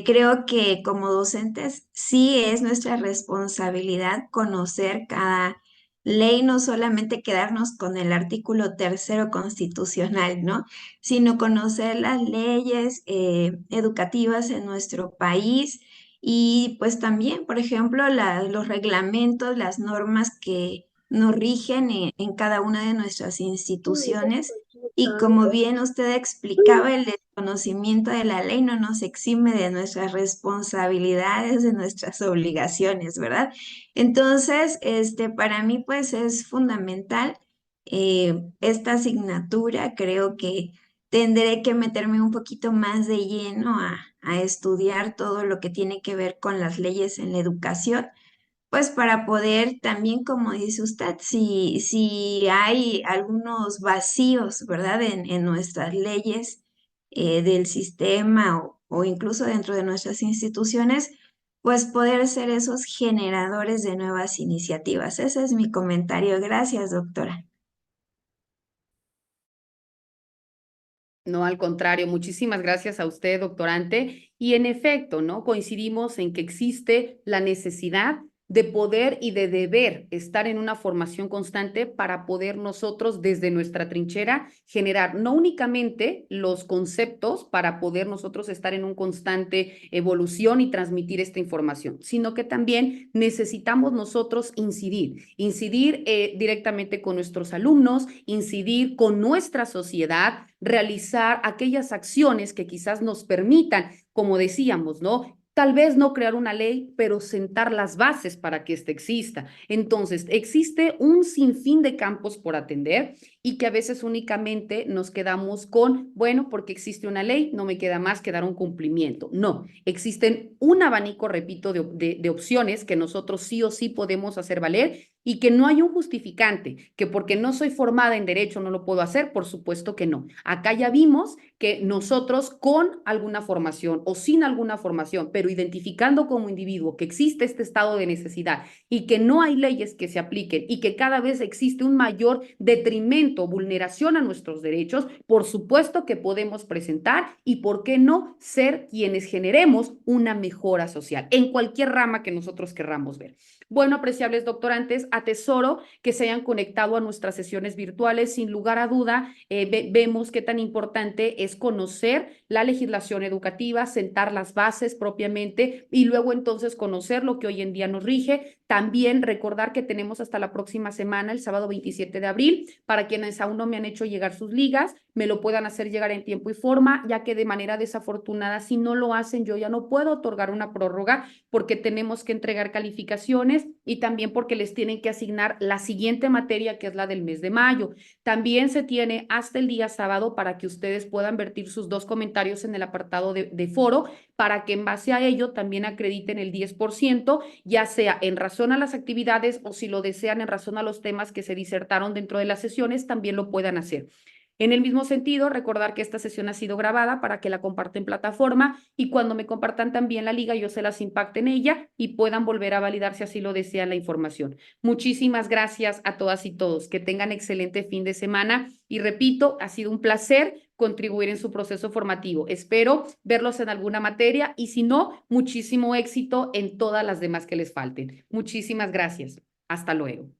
Creo que como docentes sí es nuestra responsabilidad conocer cada ley, no solamente quedarnos con el artículo tercero constitucional, ¿no? Sino conocer las leyes educativas en nuestro país y pues también, por ejemplo, los reglamentos, las normas que nos rigen en cada una de nuestras instituciones. Y como bien usted explicaba, el desconocimiento de la ley no nos exime de nuestras responsabilidades, de nuestras obligaciones, ¿verdad? Entonces, para mí, pues es fundamental esta asignatura. Creo que tendré que meterme un poquito más de lleno a estudiar todo lo que tiene que ver con las leyes en la educación, pues para poder también, como dice usted, si hay algunos vacíos, ¿verdad? En nuestras leyes del sistema o incluso dentro de nuestras instituciones, pues poder ser esos generadores de nuevas iniciativas. Ese es mi comentario. Gracias, doctora. No, al contrario, muchísimas gracias a usted, doctorante. Y en efecto, ¿no? Coincidimos en que existe la necesidad de poder y de deber estar en una formación constante para poder nosotros desde nuestra trinchera generar no únicamente los conceptos para poder nosotros estar en un constante evolución y transmitir esta información, sino que también necesitamos nosotros incidir directamente con nuestros alumnos, incidir con nuestra sociedad, realizar aquellas acciones que quizás nos permitan, como decíamos, ¿no? Tal vez no crear una ley, pero sentar las bases para que ésta exista. Entonces, existe un sinfín de campos por atender y que a veces únicamente nos quedamos con, bueno, porque existe una ley, no me queda más que dar un cumplimiento. No, existen un abanico, repito, de opciones que nosotros sí o sí podemos hacer valer y que no hay un justificante, que porque no soy formada en derecho no lo puedo hacer, por supuesto que no. Acá ya vimos que nosotros con alguna formación o sin alguna formación, pero identificando como individuo que existe este estado de necesidad y que no hay leyes que se apliquen y que cada vez existe un mayor detrimento, vulneración a nuestros derechos, por supuesto que podemos presentar y, ¿por qué no?, ser quienes generemos una mejora social en cualquier rama que nosotros querramos ver. Bueno, apreciables doctorantes, atesoro que se hayan conectado a nuestras sesiones virtuales. Sin lugar a duda, vemos qué tan importante es conocer la legislación educativa, sentar las bases propiamente y luego entonces conocer lo que hoy en día nos rige. También recordar que tenemos hasta la próxima semana, el sábado 27 de abril, para quienes aún no me han hecho llegar sus ligas, me lo puedan hacer llegar en tiempo y forma, ya que de manera desafortunada, si no lo hacen, yo ya no puedo otorgar una prórroga porque tenemos que entregar calificaciones y también porque les tienen que asignar la siguiente materia, que es la del mes de mayo. También se tiene hasta el día sábado para que ustedes puedan vertir sus 2 comentarios en el apartado de foro, para que en base a ello también acrediten el 10%, ya sea en razón a las actividades o si lo desean en razón a los temas que se disertaron dentro de las sesiones, también lo puedan hacer. En el mismo sentido, recordar que esta sesión ha sido grabada para que la compartan en plataforma y cuando me compartan también la liga, yo se las impacte en ella y puedan volver a validar si así lo desean la información. Muchísimas gracias a todas y todos. Que tengan excelente fin de semana y repito, ha sido un placer contribuir en su proceso formativo. Espero verlos en alguna materia y si no, muchísimo éxito en todas las demás que les falten. Muchísimas gracias. Hasta luego.